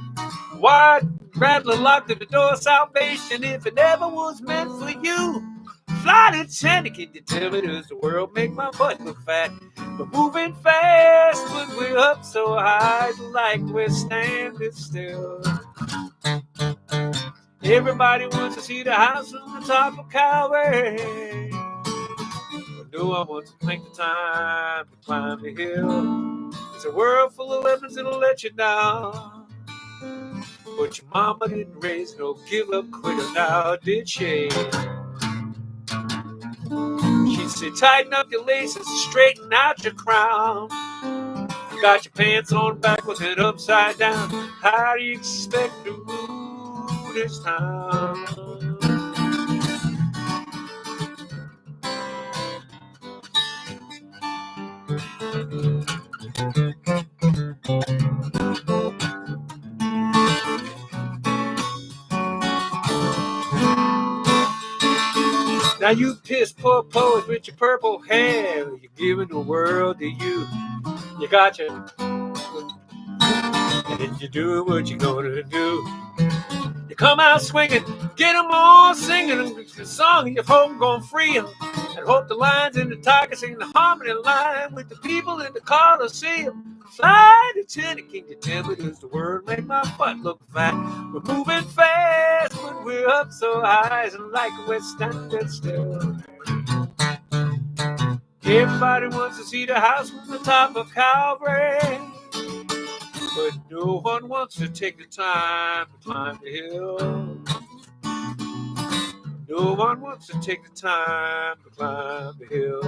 [SPEAKER 2] Why rattle locked at the door of salvation if it never was meant for you? Flight attendant, can you tell me, does the world make my butt look fat? We're moving fast, but we're up so high, it's like we're standing still. Everybody wants to see the house on the top of Calvary. But no one wants to make the time to climb the hill. It's a world full of lemons that'll let you down. But your mama didn't raise no give-up quitter now, did she? She said, tighten up your laces, straighten out your crown. You got your pants on backwards and upside down. How do you expect to rule this town? Now you piss poor poets with your purple hair. You're giving the world to you. You got your... And then you do what you're gonna do. You come out swinging, get them all singing the song your home gonna free them. And hope the lions and the tigers sing the harmony line with the people in the Coliseum. Flight attendant, can you tell me, does the world make my butt look fat? We're moving fast, but we're up so high, it's like we're standing still. Everybody wants to see the house from the top of Calvary, but no one wants to take the time to climb the hill. No one wants to take the time to climb the hill.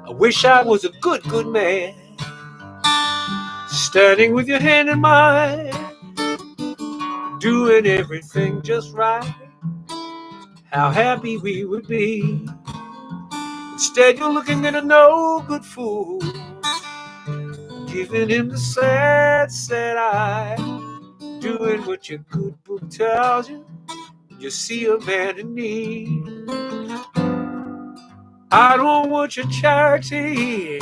[SPEAKER 2] I wish I was a good man, standing with your hand in mine, doing everything just right. How happy we would be. Instead, you're looking at a no good fool, giving him the sad, sad eye, doing what your good book tells you. You see a man in need. I don't want your charity.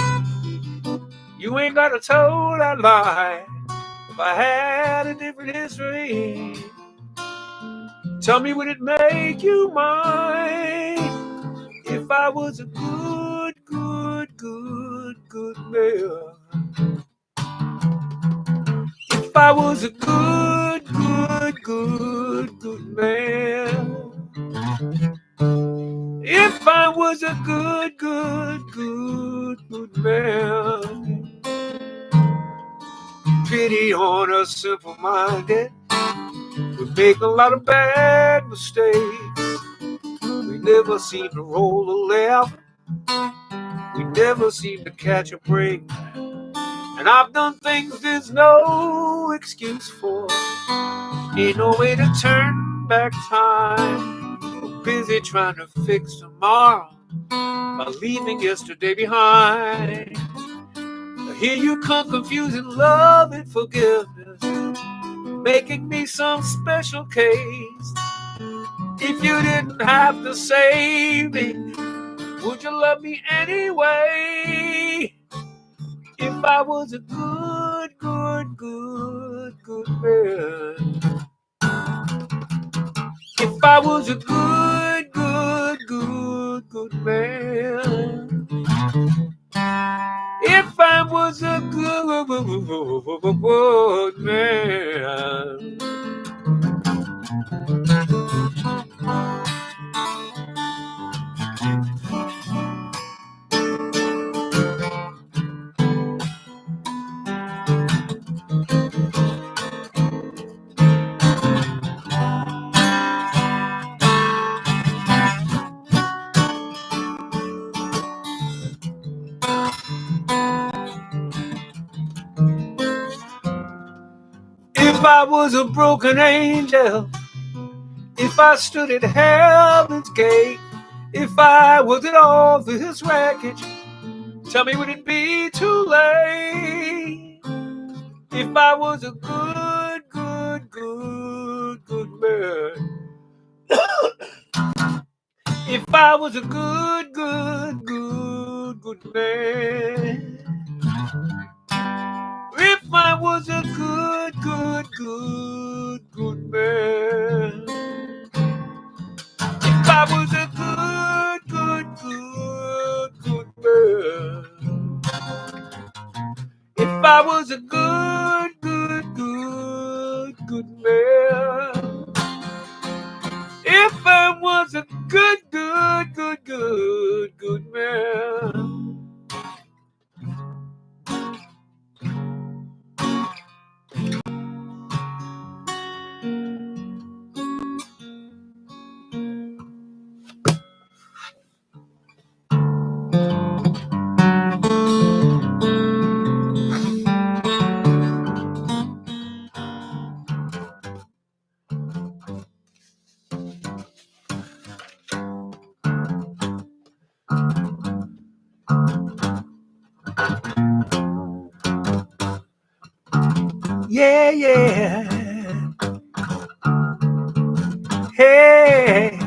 [SPEAKER 2] You ain't got to tell that lie. If I had a different history, tell me, would it make you mine? If I was a good man. If I was a good man. If I was was a good man. Pity on us simple-minded. We make a lot of bad mistakes. We never seem to roll a left. We never seem to catch a break. And I've done things there's no excuse for. Ain't no way to turn back time. We're busy trying to fix tomorrow by leaving yesterday behind. Here you come confusing love and forgiveness, making me some special case. If you didn't have to save me, would you love me anyway? If I was a good man. If I was a good man. If I was a good man. If I was a broken angel, if I stood at heaven's gate, if I was at all this wreckage, tell me, would it be too late? If I was a good man. If I was a good man. If I was a good man. If I was a good man. If I was a good man. If I was a good man. Yeah. Hey.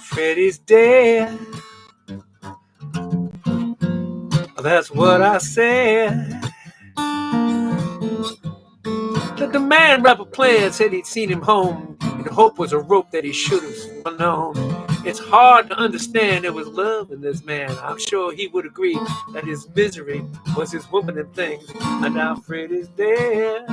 [SPEAKER 2] Freddie's dead. That's what I said. But the man rapper playing said he'd seen him home, and hope was a rope that he should have known. It's hard to understand there was love in this man. I'm sure he would agree that his misery was his woman and things. And now Freddie's dead.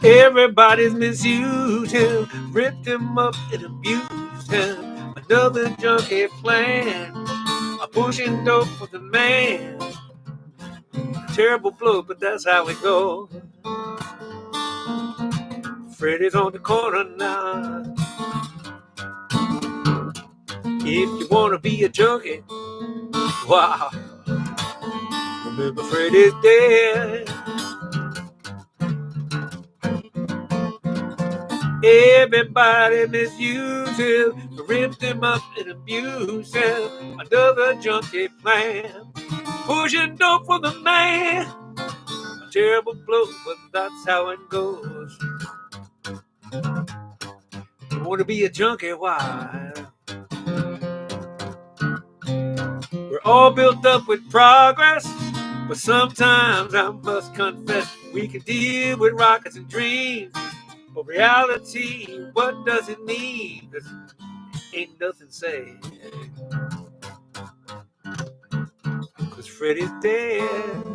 [SPEAKER 2] Everybody's misused him, ripped him up and abused him. Another junkie plan, a pushing dope for the man. A terrible blow, but that's how it goes. Freddie's on the corner now. If you wanna be a junkie, wow, remember Freddie's dead. Everybody misused him, ripped him up and abused him. Another junkie plan, pushing dope for the man. A terrible blow, but that's how it goes. You want to be a junkie, why? We're all built up with progress, but sometimes I must confess we can deal with rockets and dreams. But reality, what does it mean? 'Cause ain't nothing said. 'Cause Freddy's dead.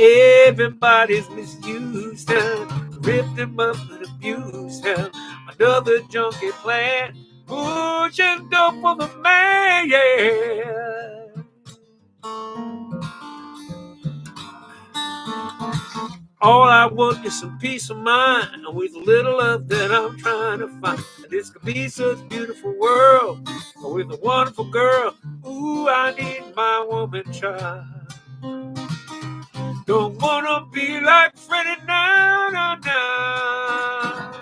[SPEAKER 2] Everybody's misused him, ripped him up and abused him. Another junkie plan, pushing dope for the man, yeah. All I want is some peace of mind, and with a little love that I'm trying to find. And this could be such a beautiful world, with a wonderful girl. Ooh, I need my woman child. Don't wanna be like Freddie now, now, now.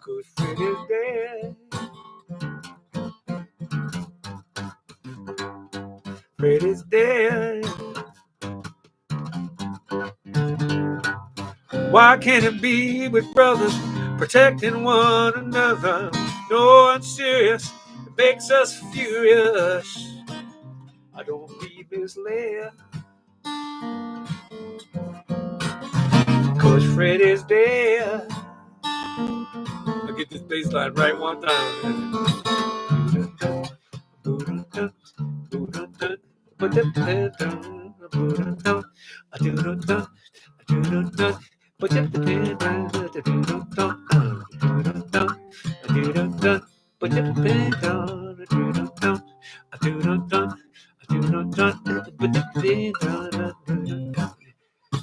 [SPEAKER 2] 'Cause Freddie's dead. Freddie's dead. Why can't it be with brothers protecting one another? No, I'm serious. It makes us furious. I don't be misled. 'Cause Freddie's dead. I'll get this bass line right one time.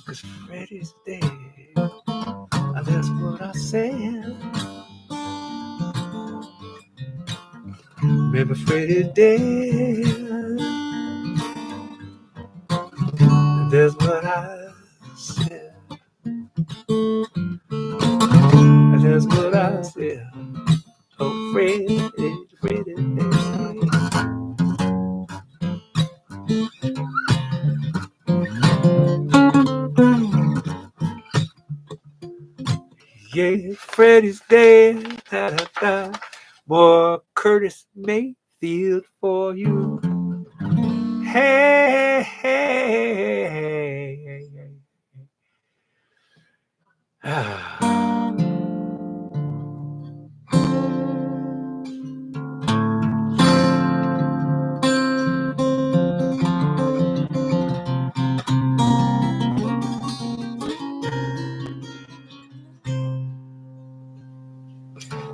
[SPEAKER 2] Cause Freddy's dead. That's what I said. Maybe Freddy's dead. That's what I said. That's what I said. Oh, Freddy's dead. Yeah, Freddy's dead. Da, da, da. More Curtis Mayfield for you. Hey, hey, hey, hey.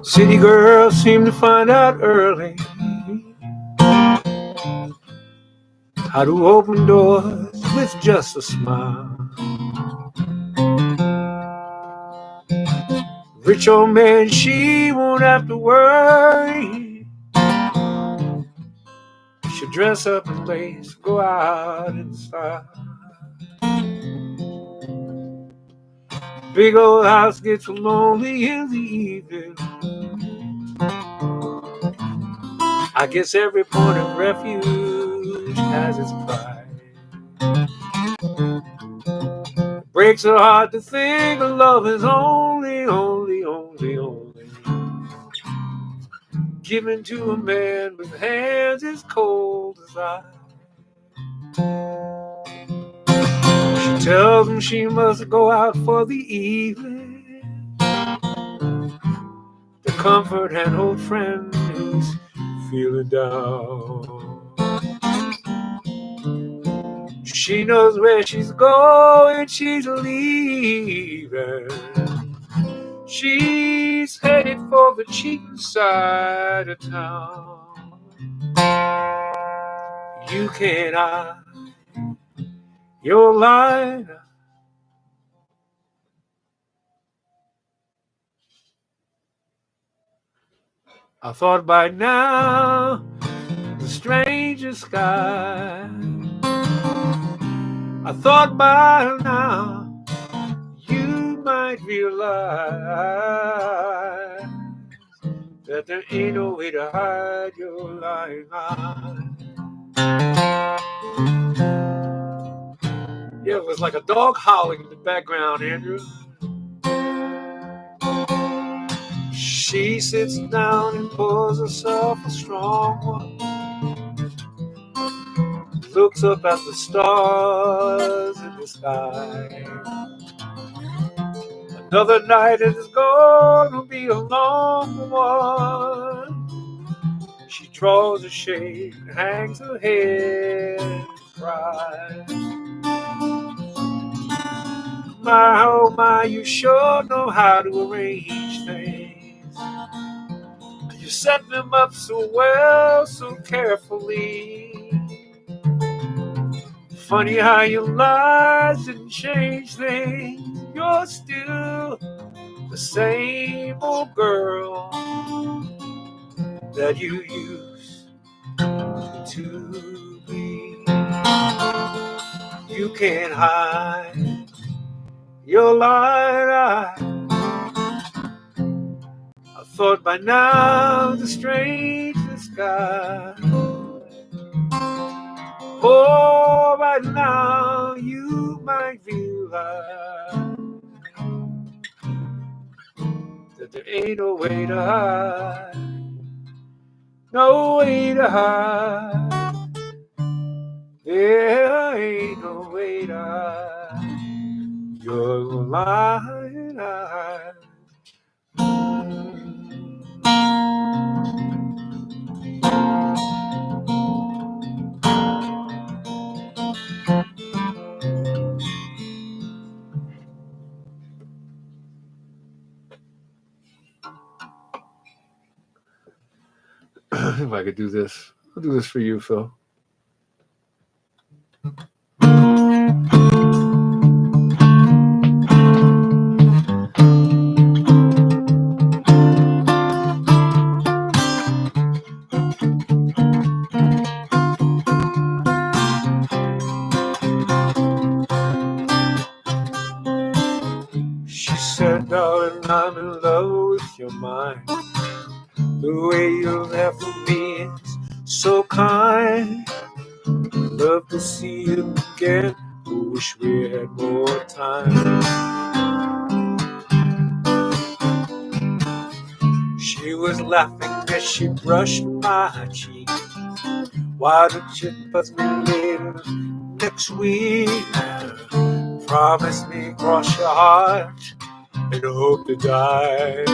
[SPEAKER 2] City girls seem to find out early how to open doors with just a smile. Rich old man, she won't have to worry. She'll dress up in lace, go out in style. Big old house gets lonely in the evening. I guess every point of refuge has its pride. It breaks her heart to think of love is only given to a man with hands as cold as ice. She tells him she must go out for the evening to comfort an old friend who's feeling down. She knows where she's going, she's leaving. She's headed for the cheating side of town. You can't hide your line. I thought by now the strangest sky. I thought by now you might realize that there ain't no way to hide your lying eye. Yeah, it was like a dog howling in the background, Andrew. She sits down and pours herself a strong one, looks up at the stars in the sky. Another night it is gonna be a long one. She draws a shade and hangs her head and cries. My, oh my, you sure know how to arrange things. You set them up so well, so carefully. Funny how your lies didn't change things. You're still the same old girl that you used to be. You can't hide your light eye. I thought by now the strangest guy. Oh, by now you might realize that there ain't no way to hide. No way to hide. There ain't no way to hide. Your lying eyes. If I could do this, I'll do this for you, Phil. She said, darling, I'm in love with your mind. The way you're there for me is so kind. Love to see you again. I wish we had more time. She was laughing as she brushed my cheek. Why don't you buzz me later next week? Promise me, cross your heart and hope to die.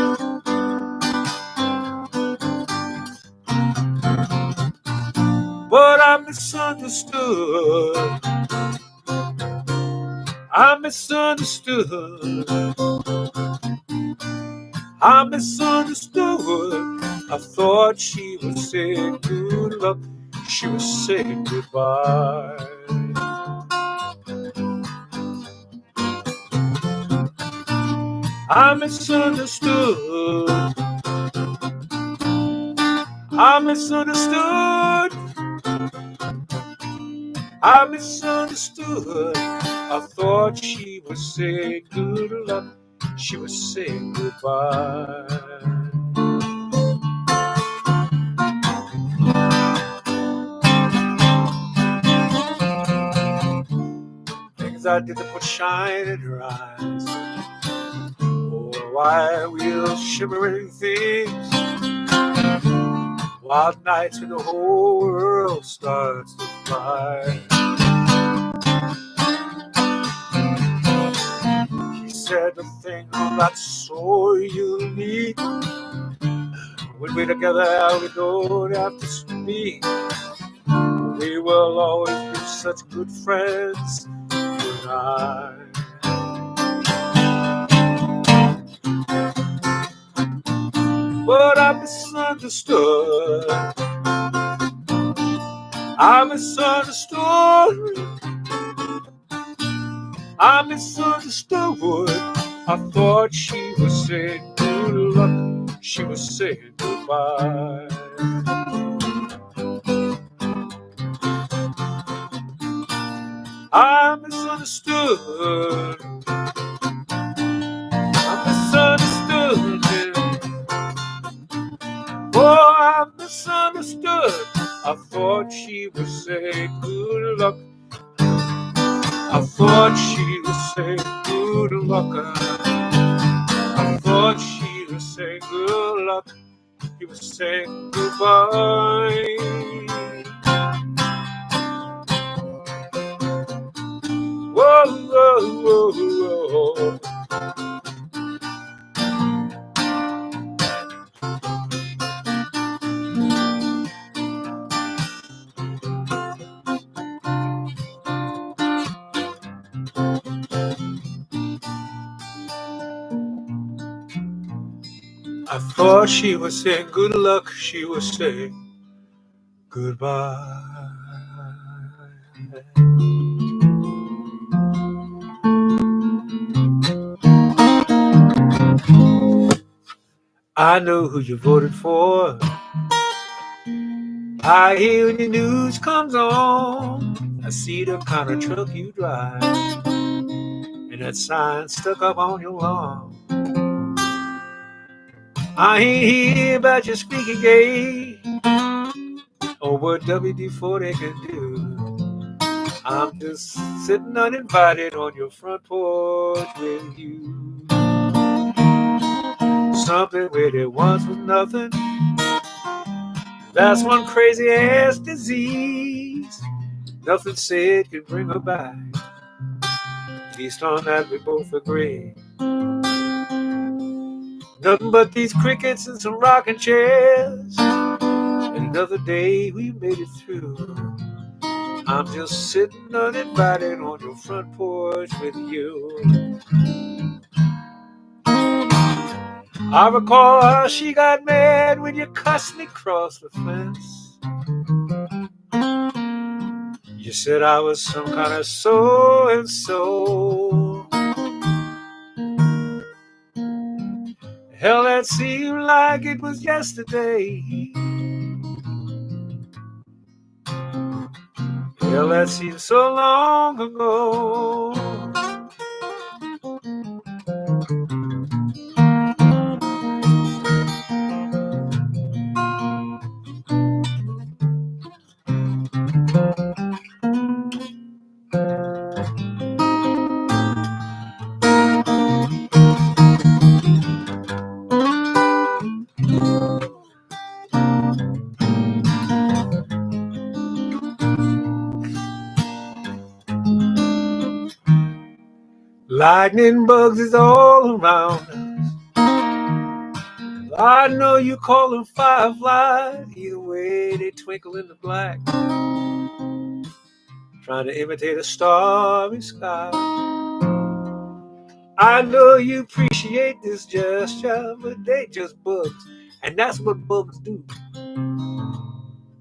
[SPEAKER 2] But I misunderstood. I misunderstood. I misunderstood. I thought she was saying good luck. She was saying goodbye. I misunderstood. I misunderstood. I misunderstood. I thought she was saying good luck. She was saying goodbye. Things I did to put shine in her eyes. Oh, why wheels shimmering things. Wild nights when the whole world starts to fly. He said the thing that's so unique. When we're together, we don't have to speak. We will always be such good friends, you and I. But I misunderstood. I misunderstood. I misunderstood. I thought she was saying good luck. She was saying goodbye. I misunderstood. I misunderstood. Oh, I misunderstood. I thought she was saying good luck. I thought she was saying good luck. I thought she was saying good luck, he was saying goodbye. Whoa, whoa, whoa, whoa. I thought she was saying good luck, she was saying goodbye. I know who you voted for. I hear when the news comes on. I see the kind of truck you drive and that sign stuck up on your lawn. I ain't hear about your speaking gay or what WD-40 can do. I'm just sitting uninvited on your front porch with you. Something where there once was nothing. That's one crazy ass disease. Nothing said can bring her back. At least on that we both agree. Nothing but these crickets and some rocking chairs. And another day we made it through. I'm just sitting uninvited on your front porch with you. I recall how she got mad when you cussed me across the fence. You said I was some kind of so-and-so. Hell, that seemed like it was yesterday. Hell, that seems so long ago. Lightning bugs is all around us. I know you call them fireflies. Either way, they twinkle in the black, trying to imitate a starry sky. I know you appreciate this gesture, but they just bugs, and that's what bugs do.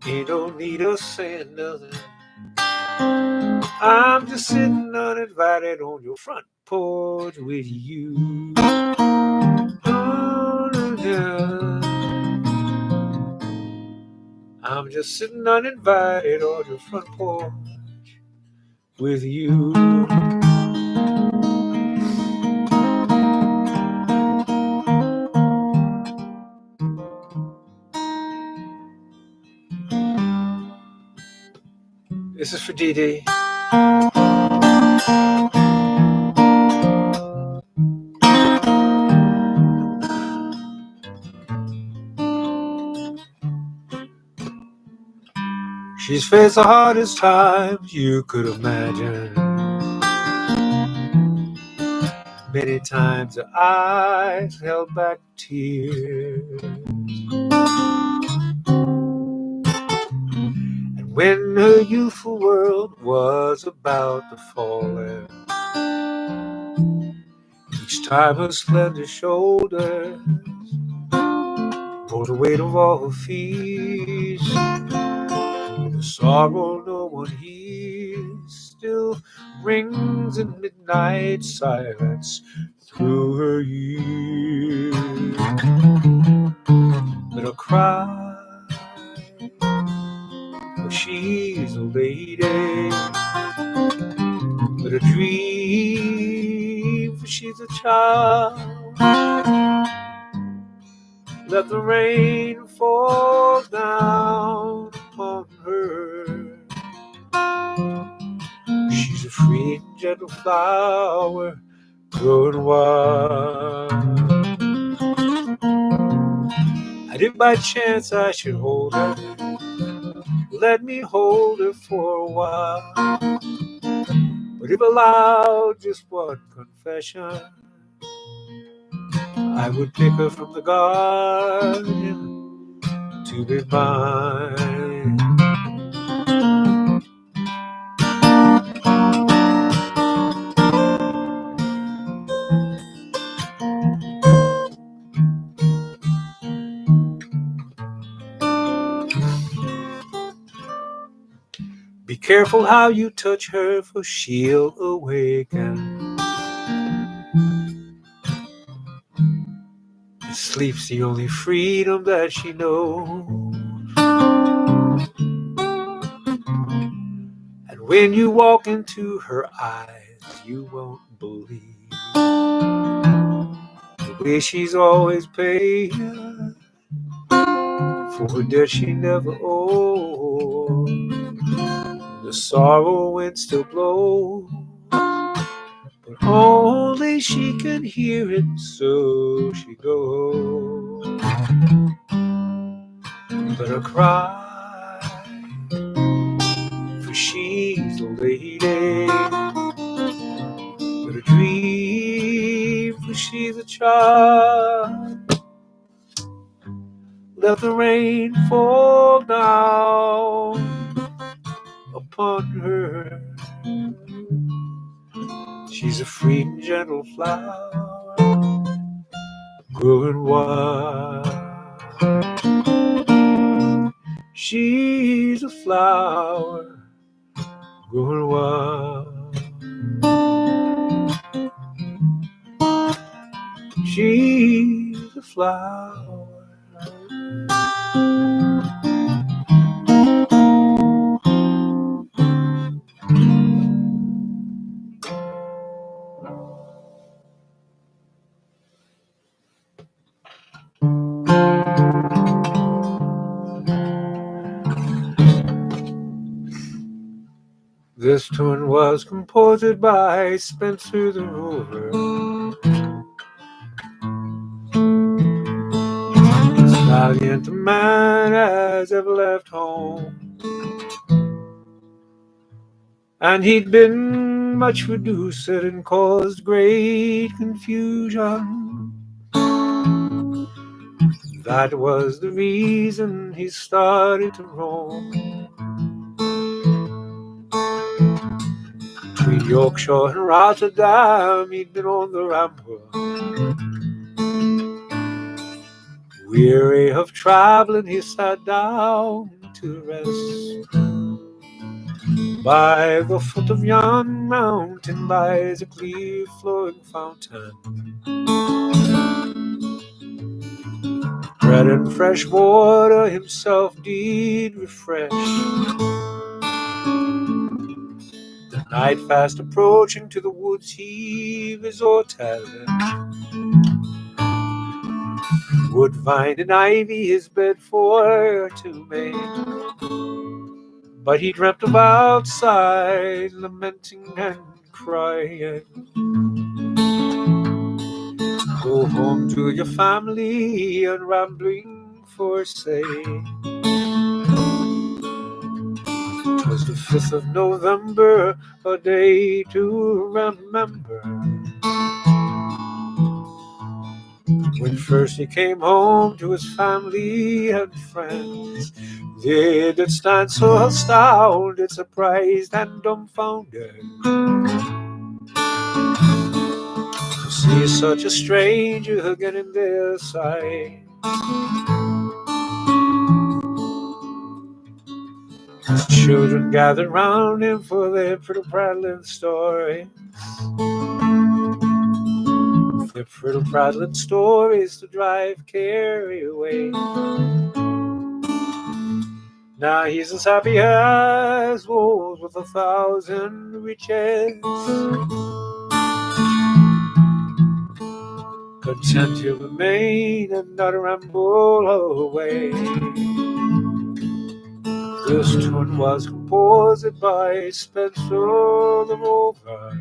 [SPEAKER 2] You don't need us saying nothing. I'm just sitting uninvited on your front porch with you. I'm just sitting uninvited on your front porch with you. This is for Dee Dee. She's faced the hardest times you could imagine. Many times her eyes held back tears. And when her youthful world was about to fall in, each time her slender shoulders bore the weight of all her fears. The sorrow no one hears still rings in midnight silence through her ears. Let her cry, for she's a lady. Let her dream, for she's a child. Let the rain fall down upon her. She's a free and gentle flower growing wild. And if by chance I should hold her, let me hold her for a while. But if allowed just one confession, I would pick her from the garden to be mine. Be careful how you touch her, for she'll awaken. Sleep's the only freedom that she knows. And when you walk into her eyes, you won't believe the way she's always paying for a debt she never owed. The sorrow wind still blows, but only she can hear it, so she goes. Let her cry, for she's a lady. Let her dream, for she's a child. Let the rain fall down upon her. She's a free and gentle flower, growing wild. She's a flower, growing wild. She's a flower. This tune was composed by Spencer the Rover. As valiant a man as ever left home, and he'd been much reduced and caused great confusion. That was the reason he started to roam between Yorkshire and Rotterdam. He'd been on the ramble, weary of traveling, he sat down to rest. By the foot of yon mountain lies a clear flowing fountain. Bread and fresh water himself did refresh. The night fast approaching, to the woods he resorted. Wood, vine, and ivy his bed for to make. But he dreamt of outside, lamenting and crying. Go home to your family and rambling forsake. 'Twas the 5th of November, a day to remember, when first he came home to his family and friends. They did stand so astounded, surprised and dumbfounded to see such a stranger again in their sight. His children gathered round him for their pretty prattling story. Their pretty prattling stories to drive care away. Now he's as happy as wolves with 1,000 riches, content to remain and not ramble away. This tune was composed by Spencer the Rover.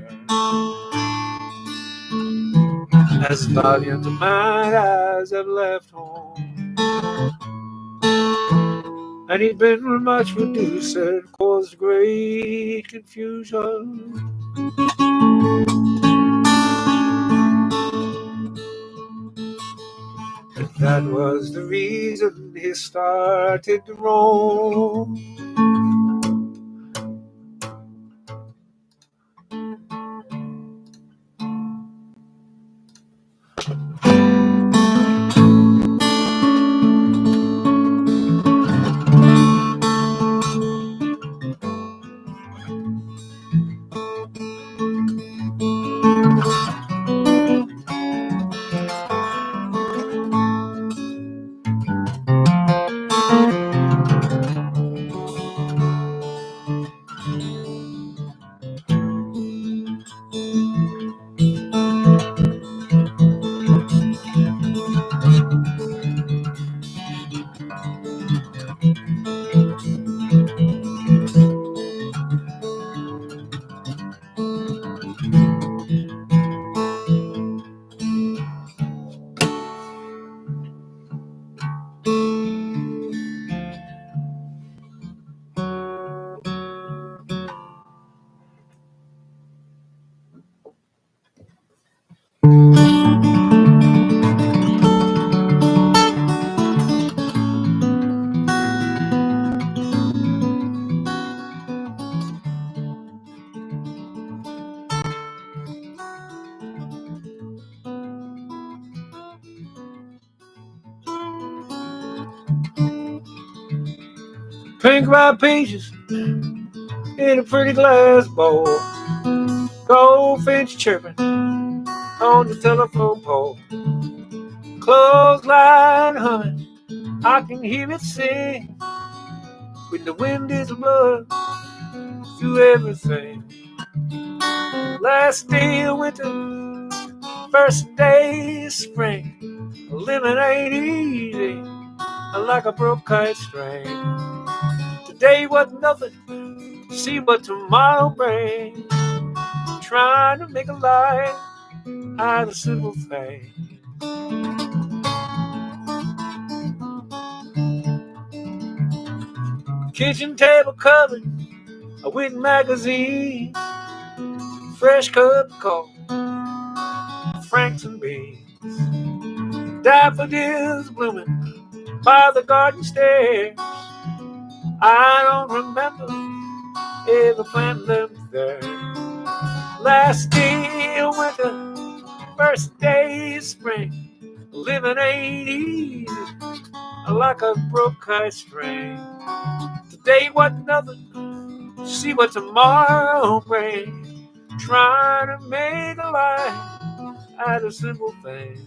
[SPEAKER 2] As valiant a man as ever left home, And he'd been much reduced and caused great confusion. And that was the reason he started to roam. Pink white peaches in a pretty glass bowl. Goldfinch chirping on the telephone pole. Clothesline humming, I can hear it sing. When the wind is blowing through everything. Last day of winter, first day of spring. Living ain't easy, like a broke kite string. Today wasn't nothing, see what tomorrow brings. Trying to make a life out of simple things. Kitchen table covered with magazines, fresh cup of coffee, Franks and beans, daffodils blooming by the garden stairs. I don't remember ever planting them there. Last day of winter, first day of spring. Living ain't easy, like a broke kite string. Today wasn't nothing, see what tomorrow brings. Trying to make a life out of simple things.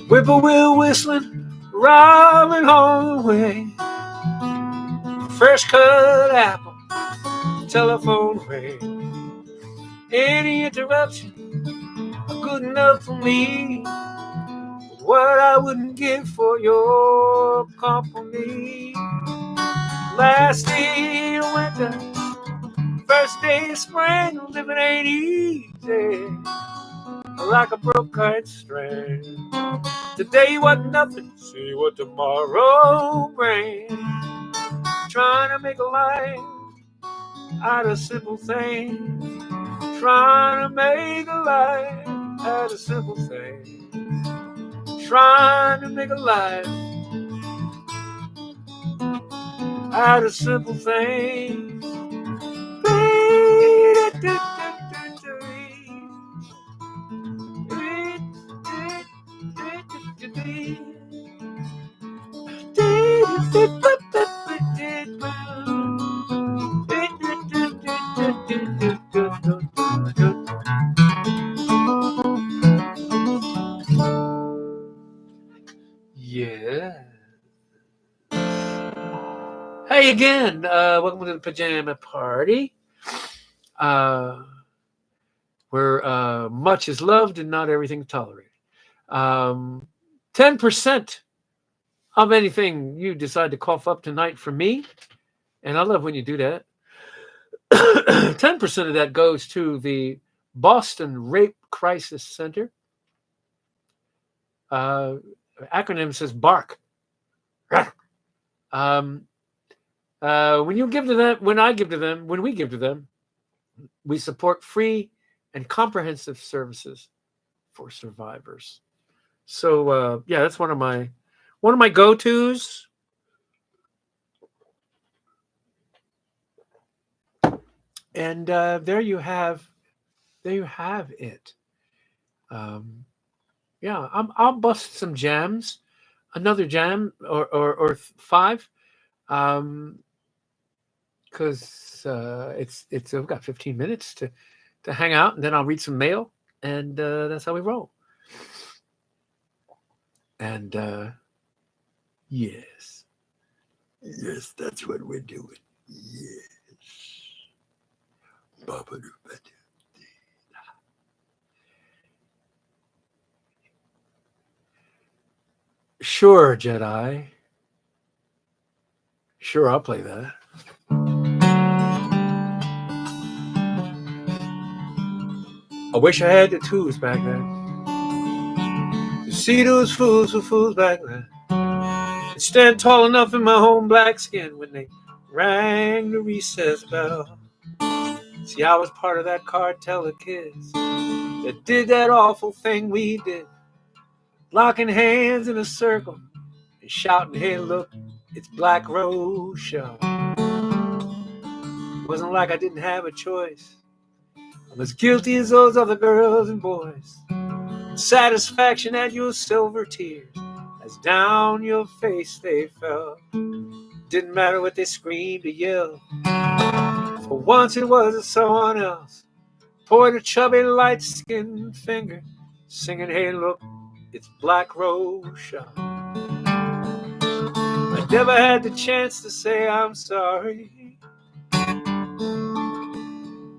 [SPEAKER 2] Whippoorwill whistling, robin on the way. Fresh cut apple, telephone ring. Any interruption, good enough for me. What I wouldn't give for your company. Last day of winter, first day of spring. Living ain't easy, like a broke kite string. Today wasn't nothing, see what tomorrow brings. Trying to make a life out of simple things. Trying to make a life out of simple things. Trying to make a life out of simple things. Yeah. Hey again, welcome to the Pajama Party. where much is loved and not everything is tolerated. 10% of anything you decide to cough up tonight for me, and I love when you do that, 10% of that goes to the Boston Rape Crisis Center. Acronym says BARC. When you give to them, when we give to them, we support free and comprehensive services for survivors. So yeah, that's one of my go-tos. And there you have it. Yeah, I'll bust some jams, another jam or five, because it's I've got 15 minutes to hang out, and then I'll read some mail, and that's how we roll. And yes, that's what we're doing. Yes. Sure, Jedi. Sure, I'll play that. I wish I had the tools back then to see those fools who fools back then and stand tall enough in my home black skin when they rang the recess bell. See, I was part of that cartel of kids that did that awful thing we did, locking hands in a circle and shouting, "Hey, look, it's Black Rose Show." It wasn't like I didn't have a choice. I'm as guilty as those other girls and boys. Satisfaction at your silver tears as down your face they fell. Didn't matter what they screamed or yelled. For once it was someone else. Pointed a chubby light-skinned finger, singing, "Hey, look, it's Black Rose Show." I never had the chance to say I'm sorry.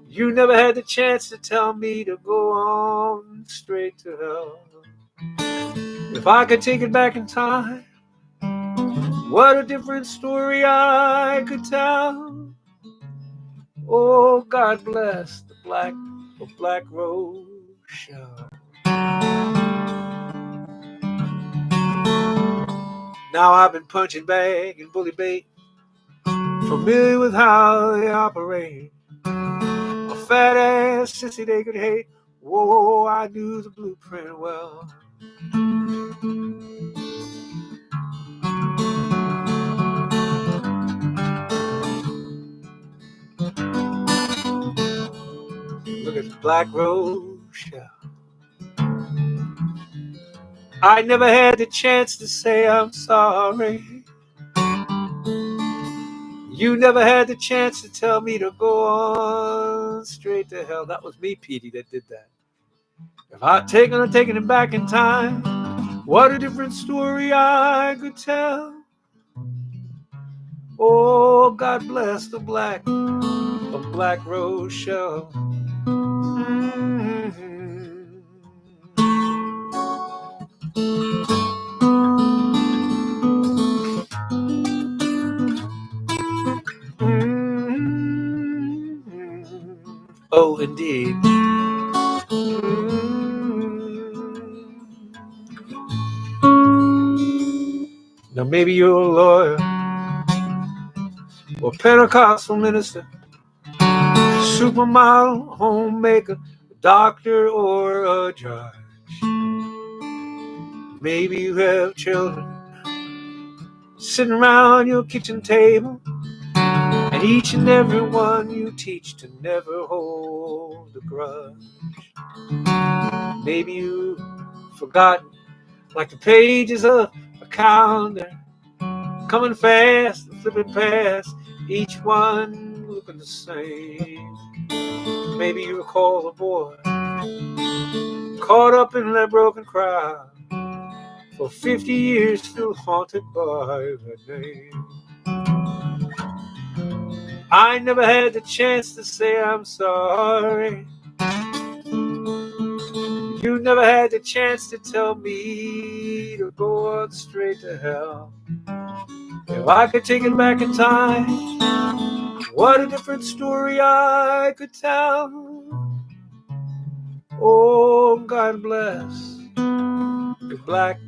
[SPEAKER 2] You never had the chance to tell me to go on straight to hell. If I could take it back in time, what a different story I could tell. Oh, God bless the Black Rose Show. Now I've been punching bag and bully bait, familiar with how they operate. A fat ass sissy they could hate. Whoa, I knew the blueprint well. Look at the Black Rose Show. I never had the chance to say I'm sorry. You never had the chance to tell me to go on straight to hell. That was me, Petey, that did that. If I'd taken it back in time, what a different story I could tell. Oh, God bless the Black Rose Show. Mm-hmm. Oh, indeed. Now maybe you're a lawyer or Pentecostal minister, supermodel, homemaker, doctor, or a judge. Maybe you have children sitting around your kitchen table, and each and every one you teach to never hold a grudge. Maybe you've forgotten, like the pages of a calendar, coming fast and flipping past, each one looking the same. Maybe you recall a boy caught up in that broken crowd, for 50 years still haunted by that name. I never had the chance to say I'm sorry. never had the chance to tell me to go on straight to hell. If I could take it back in time, what a different story I could tell. Oh, God bless the Black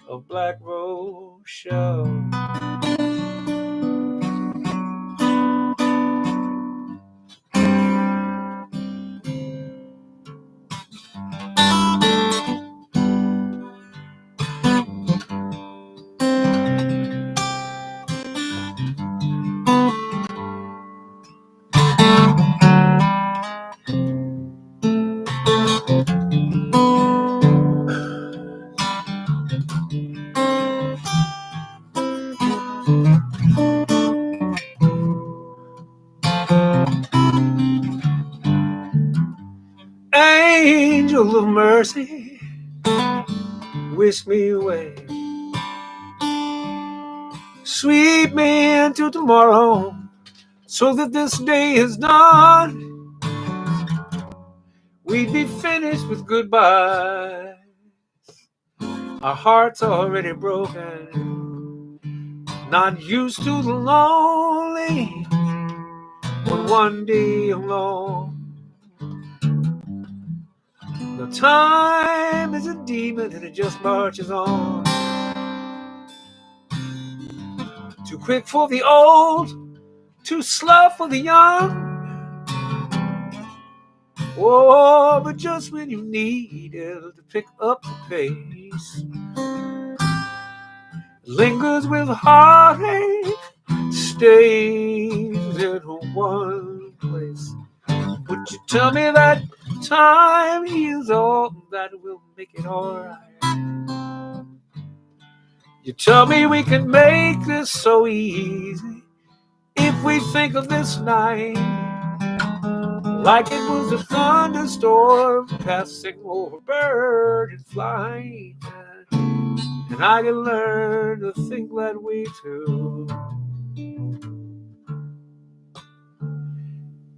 [SPEAKER 2] of Black Rochelle. Angel of mercy, whisk me away. Sweep me into tomorrow, so that this day is done. We'd be finished with goodbye. Our hearts already broken, not used to the lonely, but one day alone. The time is a demon and it just marches on. Too quick for the old, too slow for the young. Oh, but just when you need it to pick up the pace, lingers with heartache, stays in one place. Would you tell me that time heals all, that will make it alright? You tell me we can make this so easy if we think of this night like it was a thunderstorm passing over bird and flight. And I can learn to think that way too.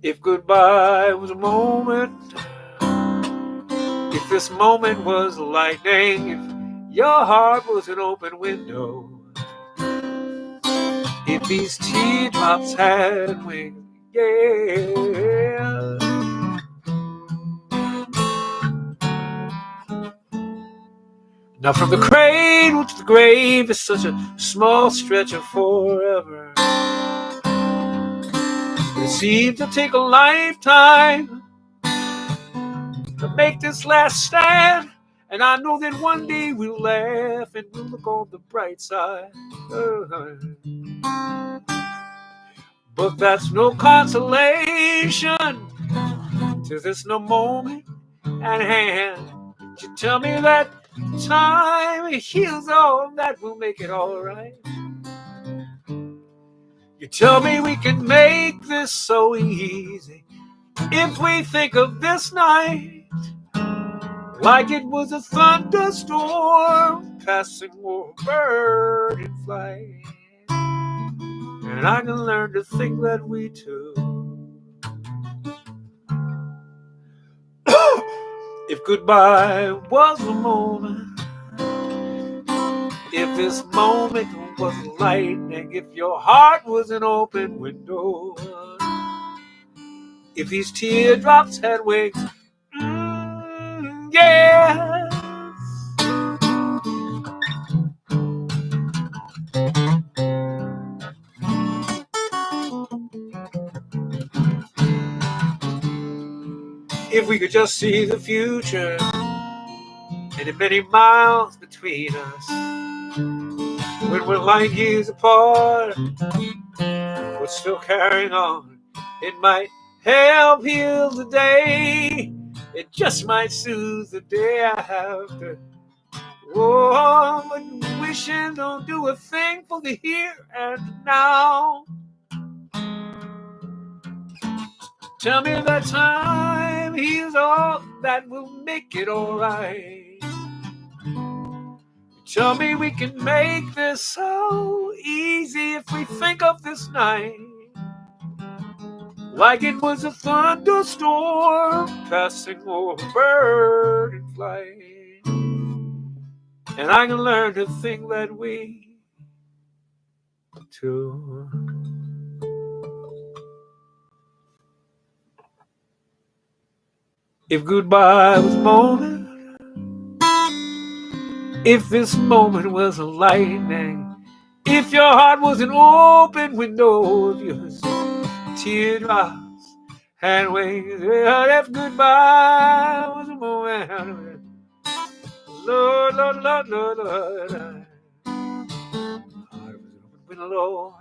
[SPEAKER 2] If goodbye was a moment, if this moment was lightning, if your heart was an open window, if these teardrops had wings, yeah. Now from the cradle to the grave is such a small stretch of forever. It seems to take a lifetime to make this last stand. And I know that one day we'll laugh and we'll look on the bright side. But that's no consolation till there's no moment at hand. You tell me that time heals all, that will make it all right. You tell me we can make this so easy if we think of this night like it was a thunderstorm passing over bird in flight. And I can learn to think that way too. If goodbye was a moment, if this moment was lightning, if your heart was an open window, if these teardrops had wings, yes. If we could just see the future and the many miles between us, when we're light years apart, we're still carrying on. It might help heal the day. It just might soothe the day after. Oh, but wishing don't do a thing for the here and now. Tell me that time heals all, that will make it alright. Tell me we can make this so easy if we think of this night like it was a thunderstorm passing over bird and flight. and I can learn to think that way too. If goodbye was a moment, if this moment was a lightning, if your heart was an open window, if your teardrops had wings, if goodbye was a moment, Lord, Lord, Lord, Lord, Lord, heart was an open window,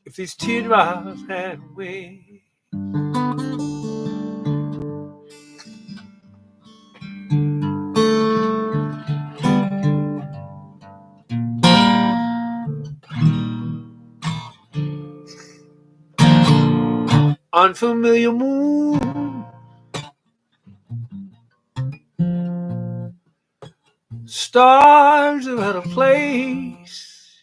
[SPEAKER 2] if these teardrops had wings. Unfamiliar moon, stars are out of place.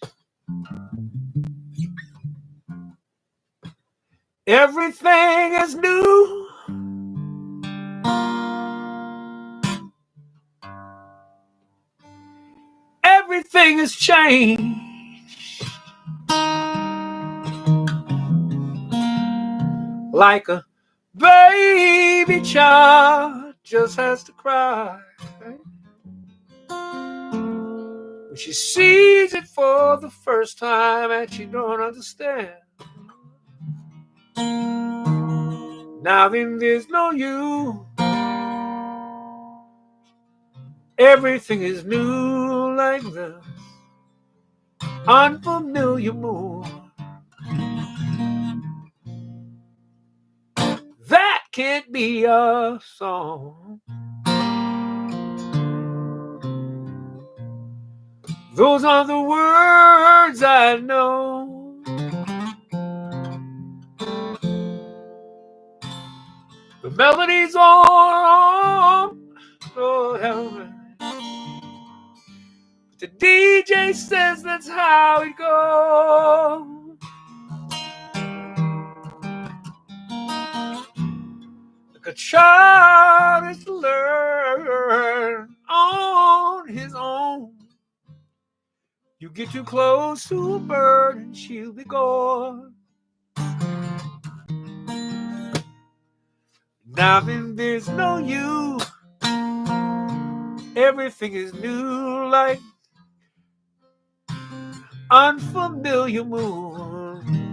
[SPEAKER 2] Everything is new. Everything has changed. Like a baby child just has to cry when she sees it for the first time and she don't understand. Now then there's no you. Everything is new like the unfamiliar moon. That can't be a song. Those are the words I know. The melody's on, Lord help me. The DJ says that's how it goes. Like a child is to learn on his own. You get too close to a bird and she'll be gone. Now then there's no you. Everything is new like unfamiliar moon.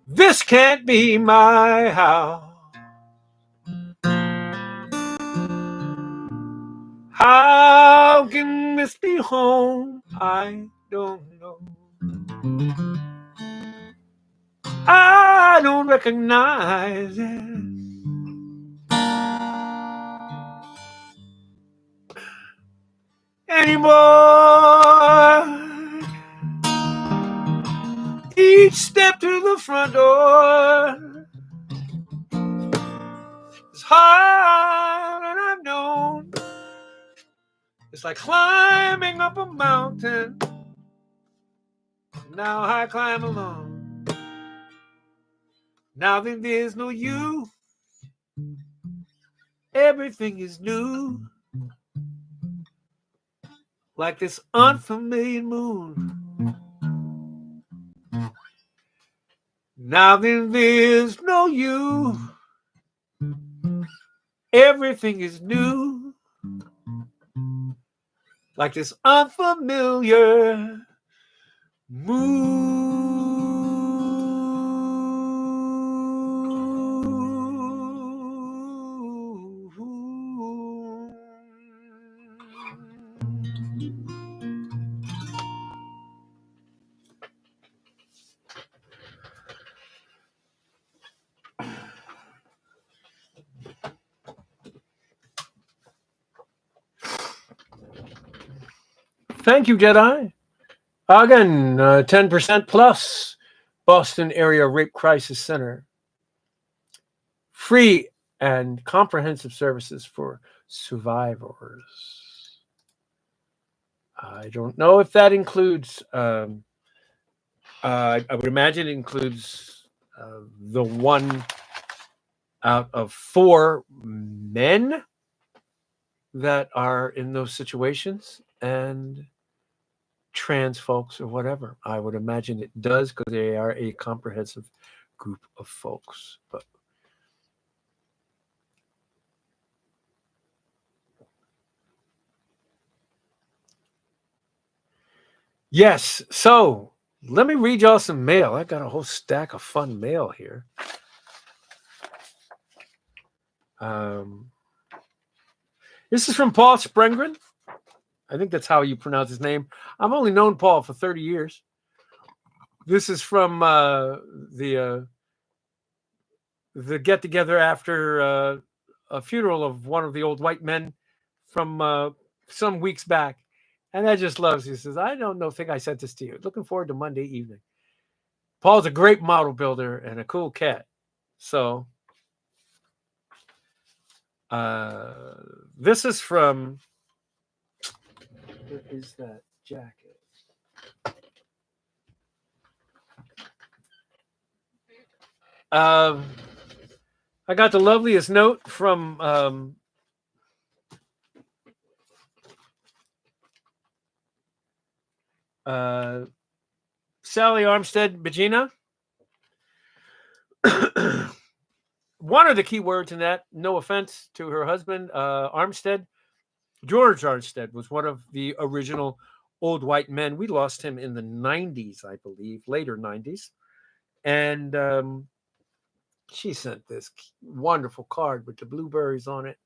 [SPEAKER 2] This can't be my house. How can this be home? I don't know. I don't recognize it anymore. Each step to the front door is hard, and I've known it's like climbing up a mountain. Now I climb alone. Now then there's no you. Everything is new. Like this unfamiliar moon. Now then there's no you. Everything is new. Like this unfamiliar moon. Thank you, Jedi. Again, 10% plus. Boston Area Rape Crisis Center. Free and comprehensive services for survivors. I don't know if that includes, I would imagine it includes the one out of 4 men that are in those situations and trans folks or whatever. I would imagine it does because they are a comprehensive group of folks. But yes, so let me read y'all some mail. I got a whole stack of fun mail here. This is from Paul Sprengren. I think that's how you pronounce his name. I've only known Paul for 30 years. This is from the get together after a funeral of one of the old white men from some weeks back. And I just loves. He says, I don't think I sent this to you. Looking forward to Monday evening. Paul's a great model builder and a cool cat. So this is from, where is that jacket? I got the loveliest note from Sally Armstead Bagina. One of the key words in that, no offense to her husband, Armstead, George Armstead was one of the original old white men. We lost him in the 90s, I believe, later 90s. And she sent this wonderful card with the blueberries on it.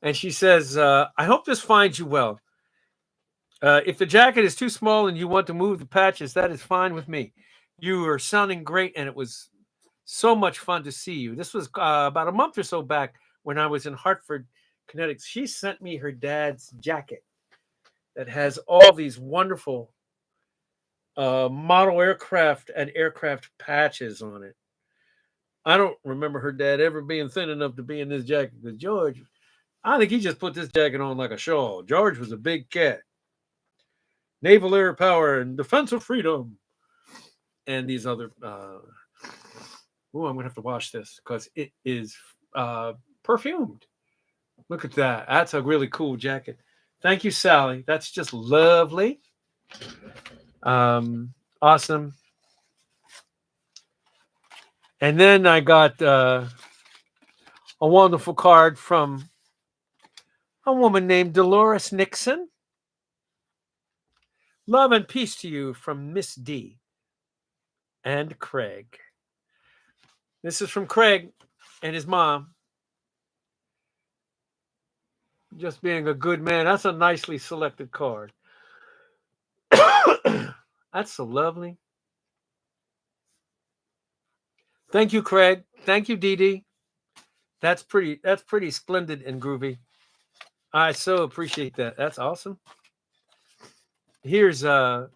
[SPEAKER 2] And she says, I hope this finds you well. If the jacket is too small and you want to move the patches, that is fine with me. You are sounding great, and it was so much fun to see you. This was about a month or so back when I was in Hartford, Connecticut. She sent me her dad's jacket that has all these wonderful model aircraft and aircraft patches on it. I don't remember her dad ever being thin enough to be in this jacket because George, I think he just put this jacket on like a shawl. George was a big cat. Naval Air Power and Defense of Freedom. And these other... I'm going to have to wash this because it is perfumed. Look at that. That's a really cool jacket. Thank you, Sally. That's just lovely. Awesome. And then I got a wonderful card from a woman named Dolores Nixon. Love and peace to you from Miss D and Craig. This is from Craig and his mom. Just being a good man. That's a nicely selected card. That's so lovely. Thank you, Craig. Thank you, Dee Dee. That's pretty splendid and groovy. I so appreciate that. That's awesome. Here's oh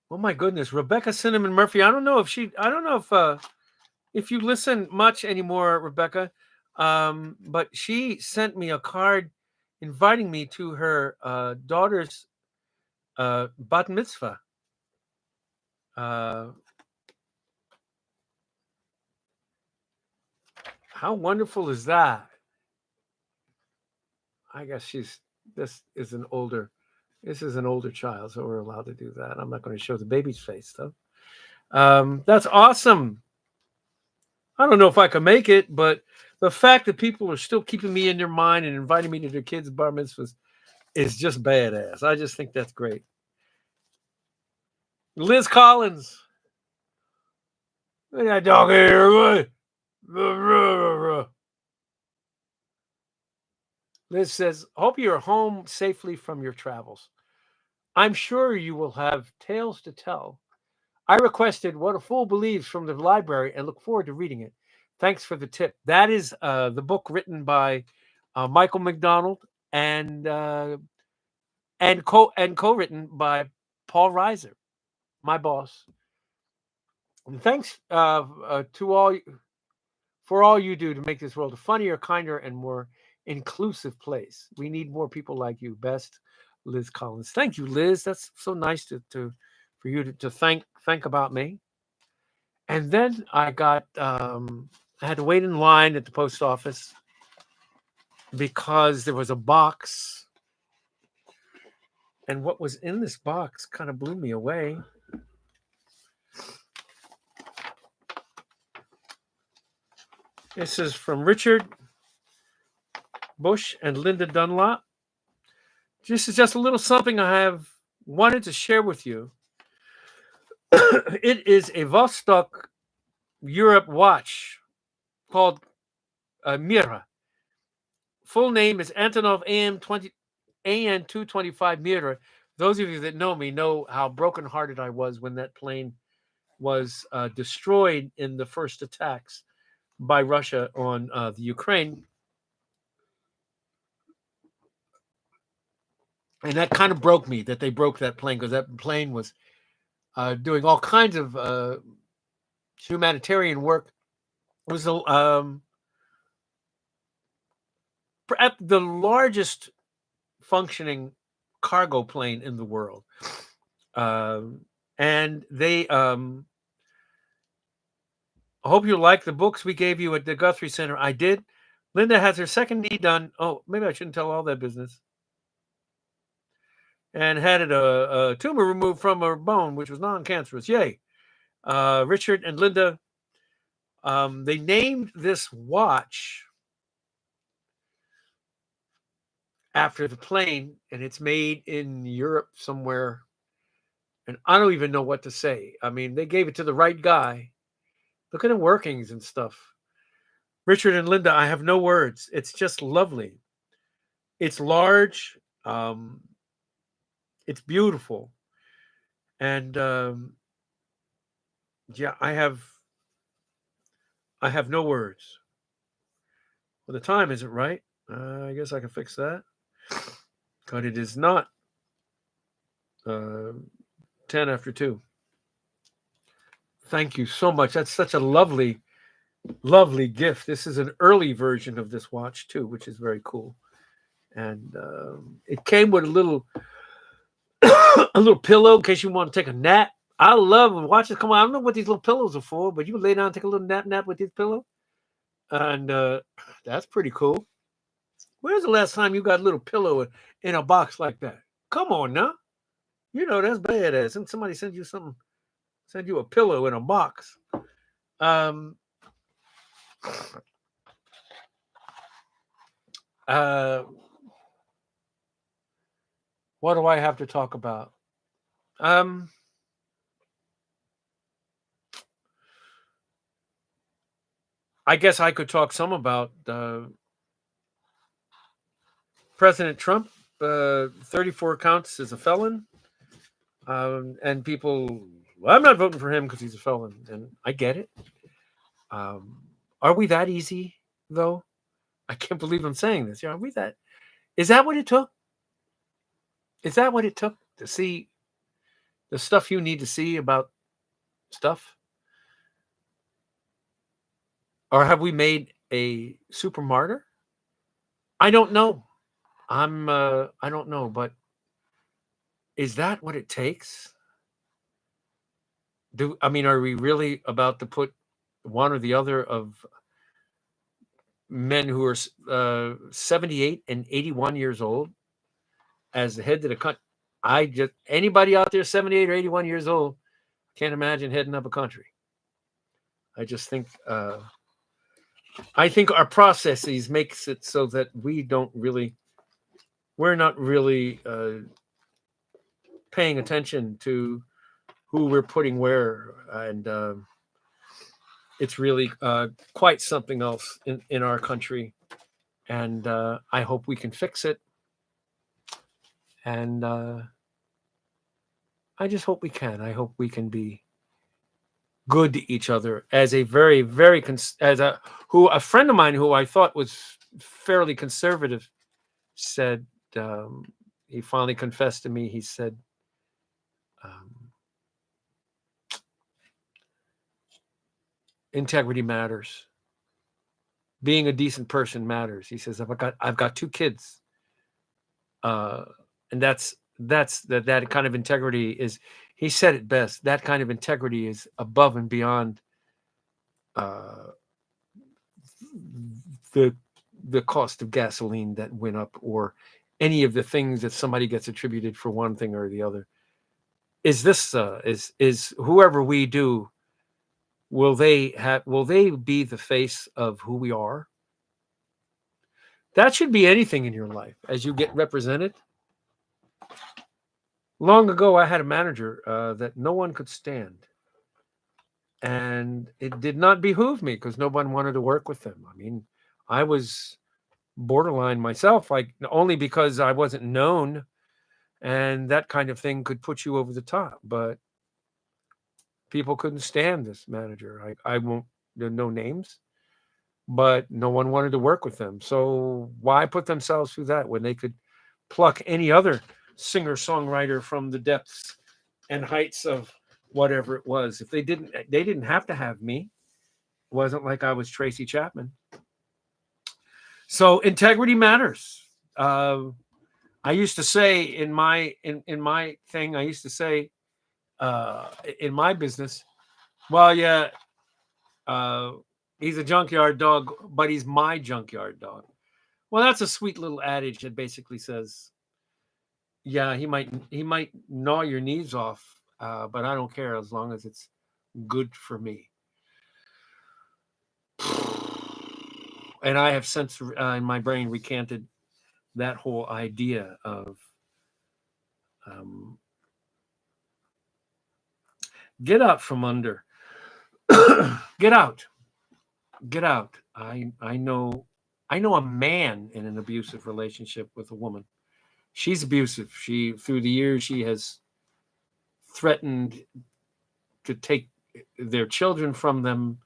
[SPEAKER 2] my goodness, Rebecca Cinnamon Murphy. I don't know if you listen much anymore, Rebecca, but she sent me a card inviting me to her daughter's bat mitzvah. How wonderful is that? I guess this is an older child, so we're allowed to do that. I'm not going to show the baby's face though. That's awesome. I don't know if I can make it, but the fact that people are still keeping me in their mind and inviting me to their kids' bar mitzvahs is just badass. I just think that's great. Liz Collins. Look at that dog here. Liz says, hope you're home safely from your travels. I'm sure you will have tales to tell. I requested What a Fool Believes from the library and look forward to reading it. Thanks for the tip. That is the book written by Michael McDonald and co-written by Paul Reiser, my boss. And thanks to all for all you do to make this world a funnier, kinder, and more inclusive place. We need more people like you. Best, Liz Collins. Thank you, Liz. That's so nice for you to thank about me. And then I got I had to wait in line at the post office because there was a box, and what was in this box kind of blew me away. This is from Richard Bush and Linda Dunlop. This is just a little something I have wanted to share with you. It is a Vostok Europe watch called Mira. Full name is Antonov AN 225 Mira. Those of you that know me know how brokenhearted I was when that plane was destroyed in the first attacks by Russia on the Ukraine. And that kind of broke me that they broke that plane, because that plane was doing all kinds of humanitarian work. It was the largest functioning cargo plane in the world. And they I hope you like the books we gave you at the Guthrie Center. I did. Linda has her second knee done. Oh, maybe I shouldn't tell all that business. And had a tumor removed from her bone, which was non-cancerous. Yay. Richard and Linda, they named this watch after the plane, and it's made in Europe somewhere. And I don't even know what to say. I mean, they gave it to the right guy. Look at the workings and stuff. Richard and Linda, I have no words. It's just lovely. It's large. It's beautiful. And yeah, I have no words. Well, the time isn't right. I guess I can fix that. But it is not 10 after 2. Thank you so much. That's such a lovely, lovely gift. This is an early version of this watch too, which is very cool. And it came with a little pillow in case you want to take a nap. I love watches. Come on, I don't know what these little pillows are for, but you lay down and take a little nap with this pillow. And that's pretty cool. Where's the last time you got a little pillow in a box like that? Come on now. You know that's badass. And somebody send you something, send you a pillow in a box. What do I have to talk about? I guess I could talk some about President Trump. 34 counts as a felon. And people, well, I'm not voting for him because he's a felon. And I get it. Are we that easy, though? I can't believe I'm saying this. Are we that? Is that what it took? Is that what it took to see the stuff you need to see about stuff? Or have we made a super martyr? I don't know. I don't know, but is that what it takes? Are we really about to put one or the other of men who are 78 and 81 years old as the head of the country? Anybody out there 78 or 81 years old can't imagine heading up a country. I just think our processes makes it so that we're not really paying attention to who we're putting where, and it's really quite something else in our country. And I hope we can fix it. And I just hope we can. I hope we can be good to each other. As a very, very a friend of mine who I thought was fairly conservative said, he finally confessed to me. He said, integrity matters. Being a decent person matters. He says, I've got 2 kids, and that kind of integrity is. He said it best. That kind of integrity is above and beyond the cost of gasoline that went up, or any of the things that somebody gets attributed for one thing or the other. Is this is whoever we do, will they be the face of who we are? That should be anything in your life as you get represented. Long ago, I had a manager that no one could stand. And it did not behoove me because no one wanted to work with him. I mean, I was borderline myself, like only because I wasn't known, and that kind of thing could put you over the top. But people couldn't stand this manager. I won't, there are no names, but no one wanted to work with them. So why put themselves through that when they could pluck any other singer-songwriter from the depths and heights of whatever it was? If they didn't have to have me. It wasn't like I was Tracy Chapman. So integrity matters. I used to say in my thing, I used to say in my business, well, yeah, he's a junkyard dog, but he's my junkyard dog. Well, that's a sweet little adage that basically says, yeah, he might gnaw your knees off, but I don't care as long as it's good for me. And I have since in my brain recanted that whole idea of get out from under. Get out. I know a man in an abusive relationship with a woman. She's abusive. She, through the years, she has threatened to take their children from them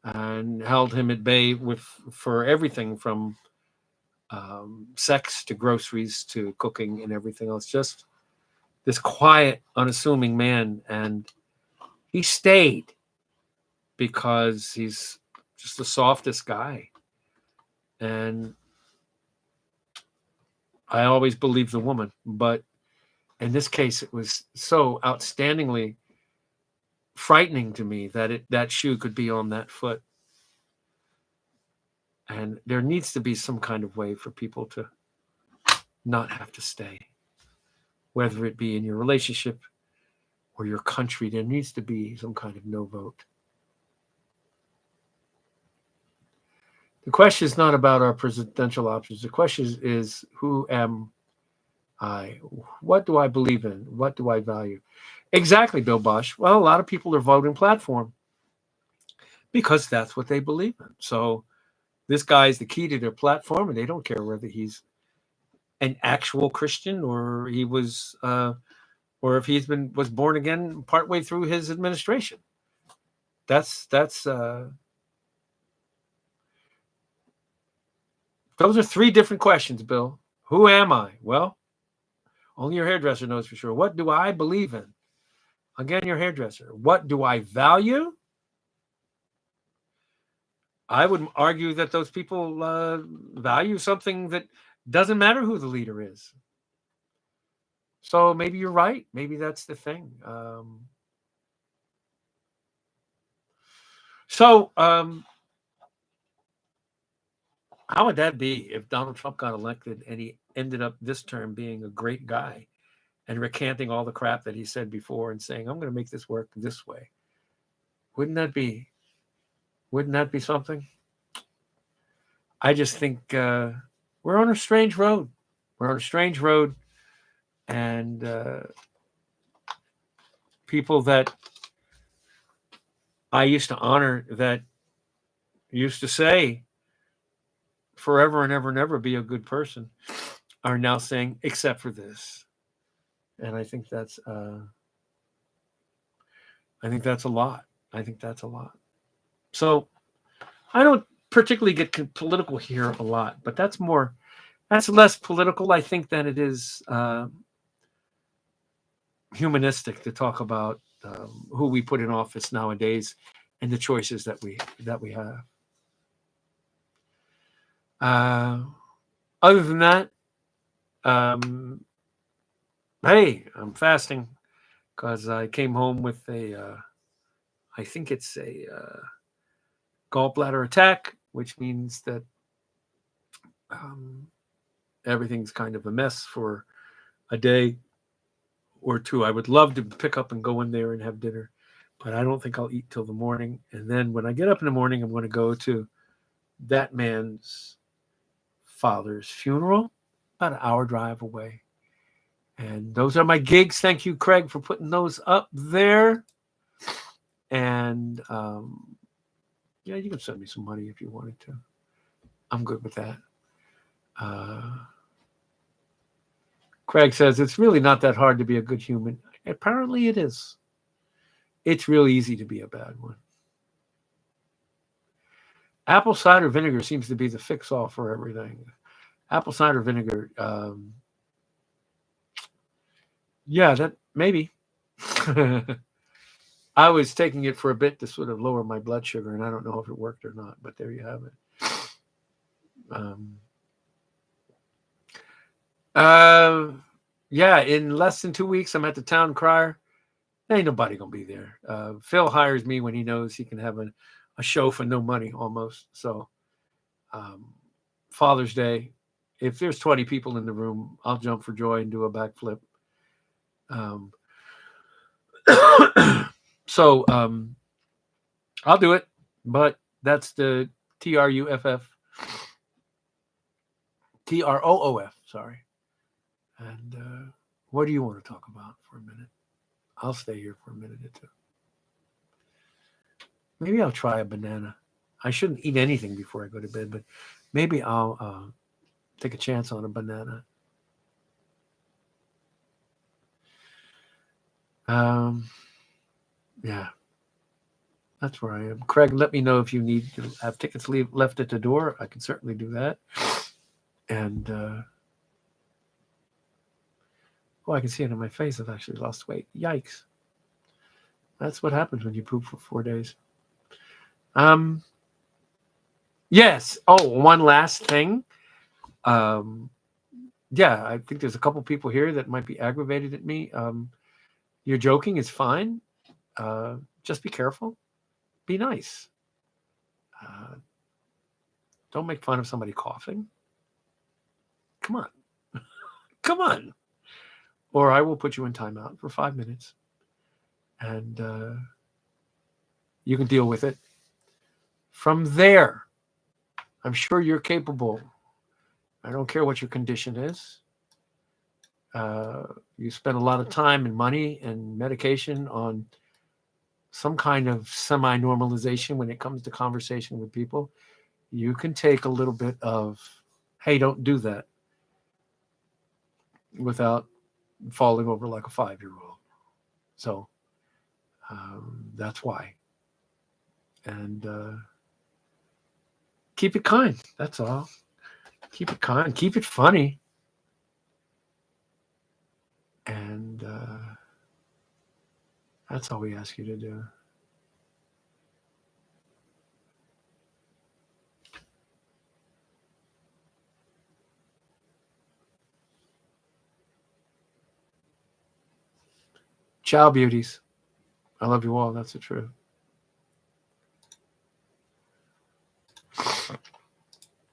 [SPEAKER 2] and held him at bay for everything from sex to groceries to cooking and everything else. Just this quiet, unassuming man. And he stayed because he's just the softest guy. And I always believed the woman. But in this case, it was so outstandingly frightening to me that that shoe could be on that foot. And there needs to be some kind of way for people to not have to stay, whether it be in your relationship or your country. There needs to be some kind of no vote. The question is not about our presidential options. The question is, who am I? What do I believe in? What do I value? Exactly, Bill Bosch. Well, a lot of people are voting platform because that's what they believe in. So this guy is the key to their platform, and they don't care whether he's an actual Christian or he was, or if he's was born again partway through his administration. Those are 3 different questions, Bill. Who am I? Well, only your hairdresser knows for sure. What do I believe in? Again, your hairdresser. What do I value? I would argue that those people value something that doesn't matter who the leader is. So maybe you're right. Maybe that's the thing. How would that be if Donald Trump got elected and he ended up this term being a great guy and recanting all the crap that he said before and saying, I'm going to make this work this way? Wouldn't that be something? I just think we're on a strange road. And people that I used to honor, that used to say forever and ever and ever be a good person, are now saying, except for this. And I think that's a lot. I think that's a lot. So I don't particularly get political here a lot, but that's less political, I think, than it is humanistic to talk about who we put in office nowadays and the choices that we have. Other than that, hey, I'm fasting because I came home with I think it's a gallbladder attack, which means that everything's kind of a mess for a day or two. I would love to pick up and go in there and have dinner, but I don't think I'll eat till the morning. And then when I get up in the morning, I'm going to go to that man's father's funeral, about an hour drive away. And those are my gigs. Thank you, Craig, for putting those up there. And yeah, you can send me some money if you wanted to. I'm good with that. Craig says, it's really not that hard to be a good human. Apparently it is. It's real easy to be a bad one. Apple cider vinegar seems to be the fix-all for everything. Apple cider vinegar, yeah, that maybe. I was taking it for a bit to sort of lower my blood sugar, and I don't know if it worked or not, but there you have it. Yeah, in less than 2 weeks, I'm at the town crier. Ain't nobody gonna be there. Phil hires me when he knows he can have a show for no money almost. So Father's Day, if there's 20 people in the room, I'll jump for joy and do a backflip. So I'll do it, but that's the TROOF, sorry. And what do you want to talk about for a minute? I'll stay here for a minute or two. Maybe I'll try a banana. I shouldn't eat anything before I go to bed, but maybe I'll take a chance on a banana. Yeah, that's where I am. Craig, let me know if you need to have tickets left at the door. I can certainly do that. And I can see it on my face. I've actually lost weight. Yikes. That's what happens when you poop for 4 days. Yes. Oh, one last thing. Yeah, I think there's a couple people here that might be aggravated at me. You're joking. It's fine. Just be careful. Be nice. Don't make fun of somebody coughing. Come on. Come on. Or I will put you in timeout for 5 minutes. And you can deal with it. From there, I'm sure you're capable. I don't care what your condition is. You spend a lot of time and money and medication on some kind of semi-normalization when it comes to conversation with people. You can take a little bit of, hey, don't do that, without falling over like a 5-year-old. So that's why. And keep it kind. That's all. Keep it kind. Keep it funny. And that's all we ask you to do. Ciao, beauties. I love you all. That's the truth.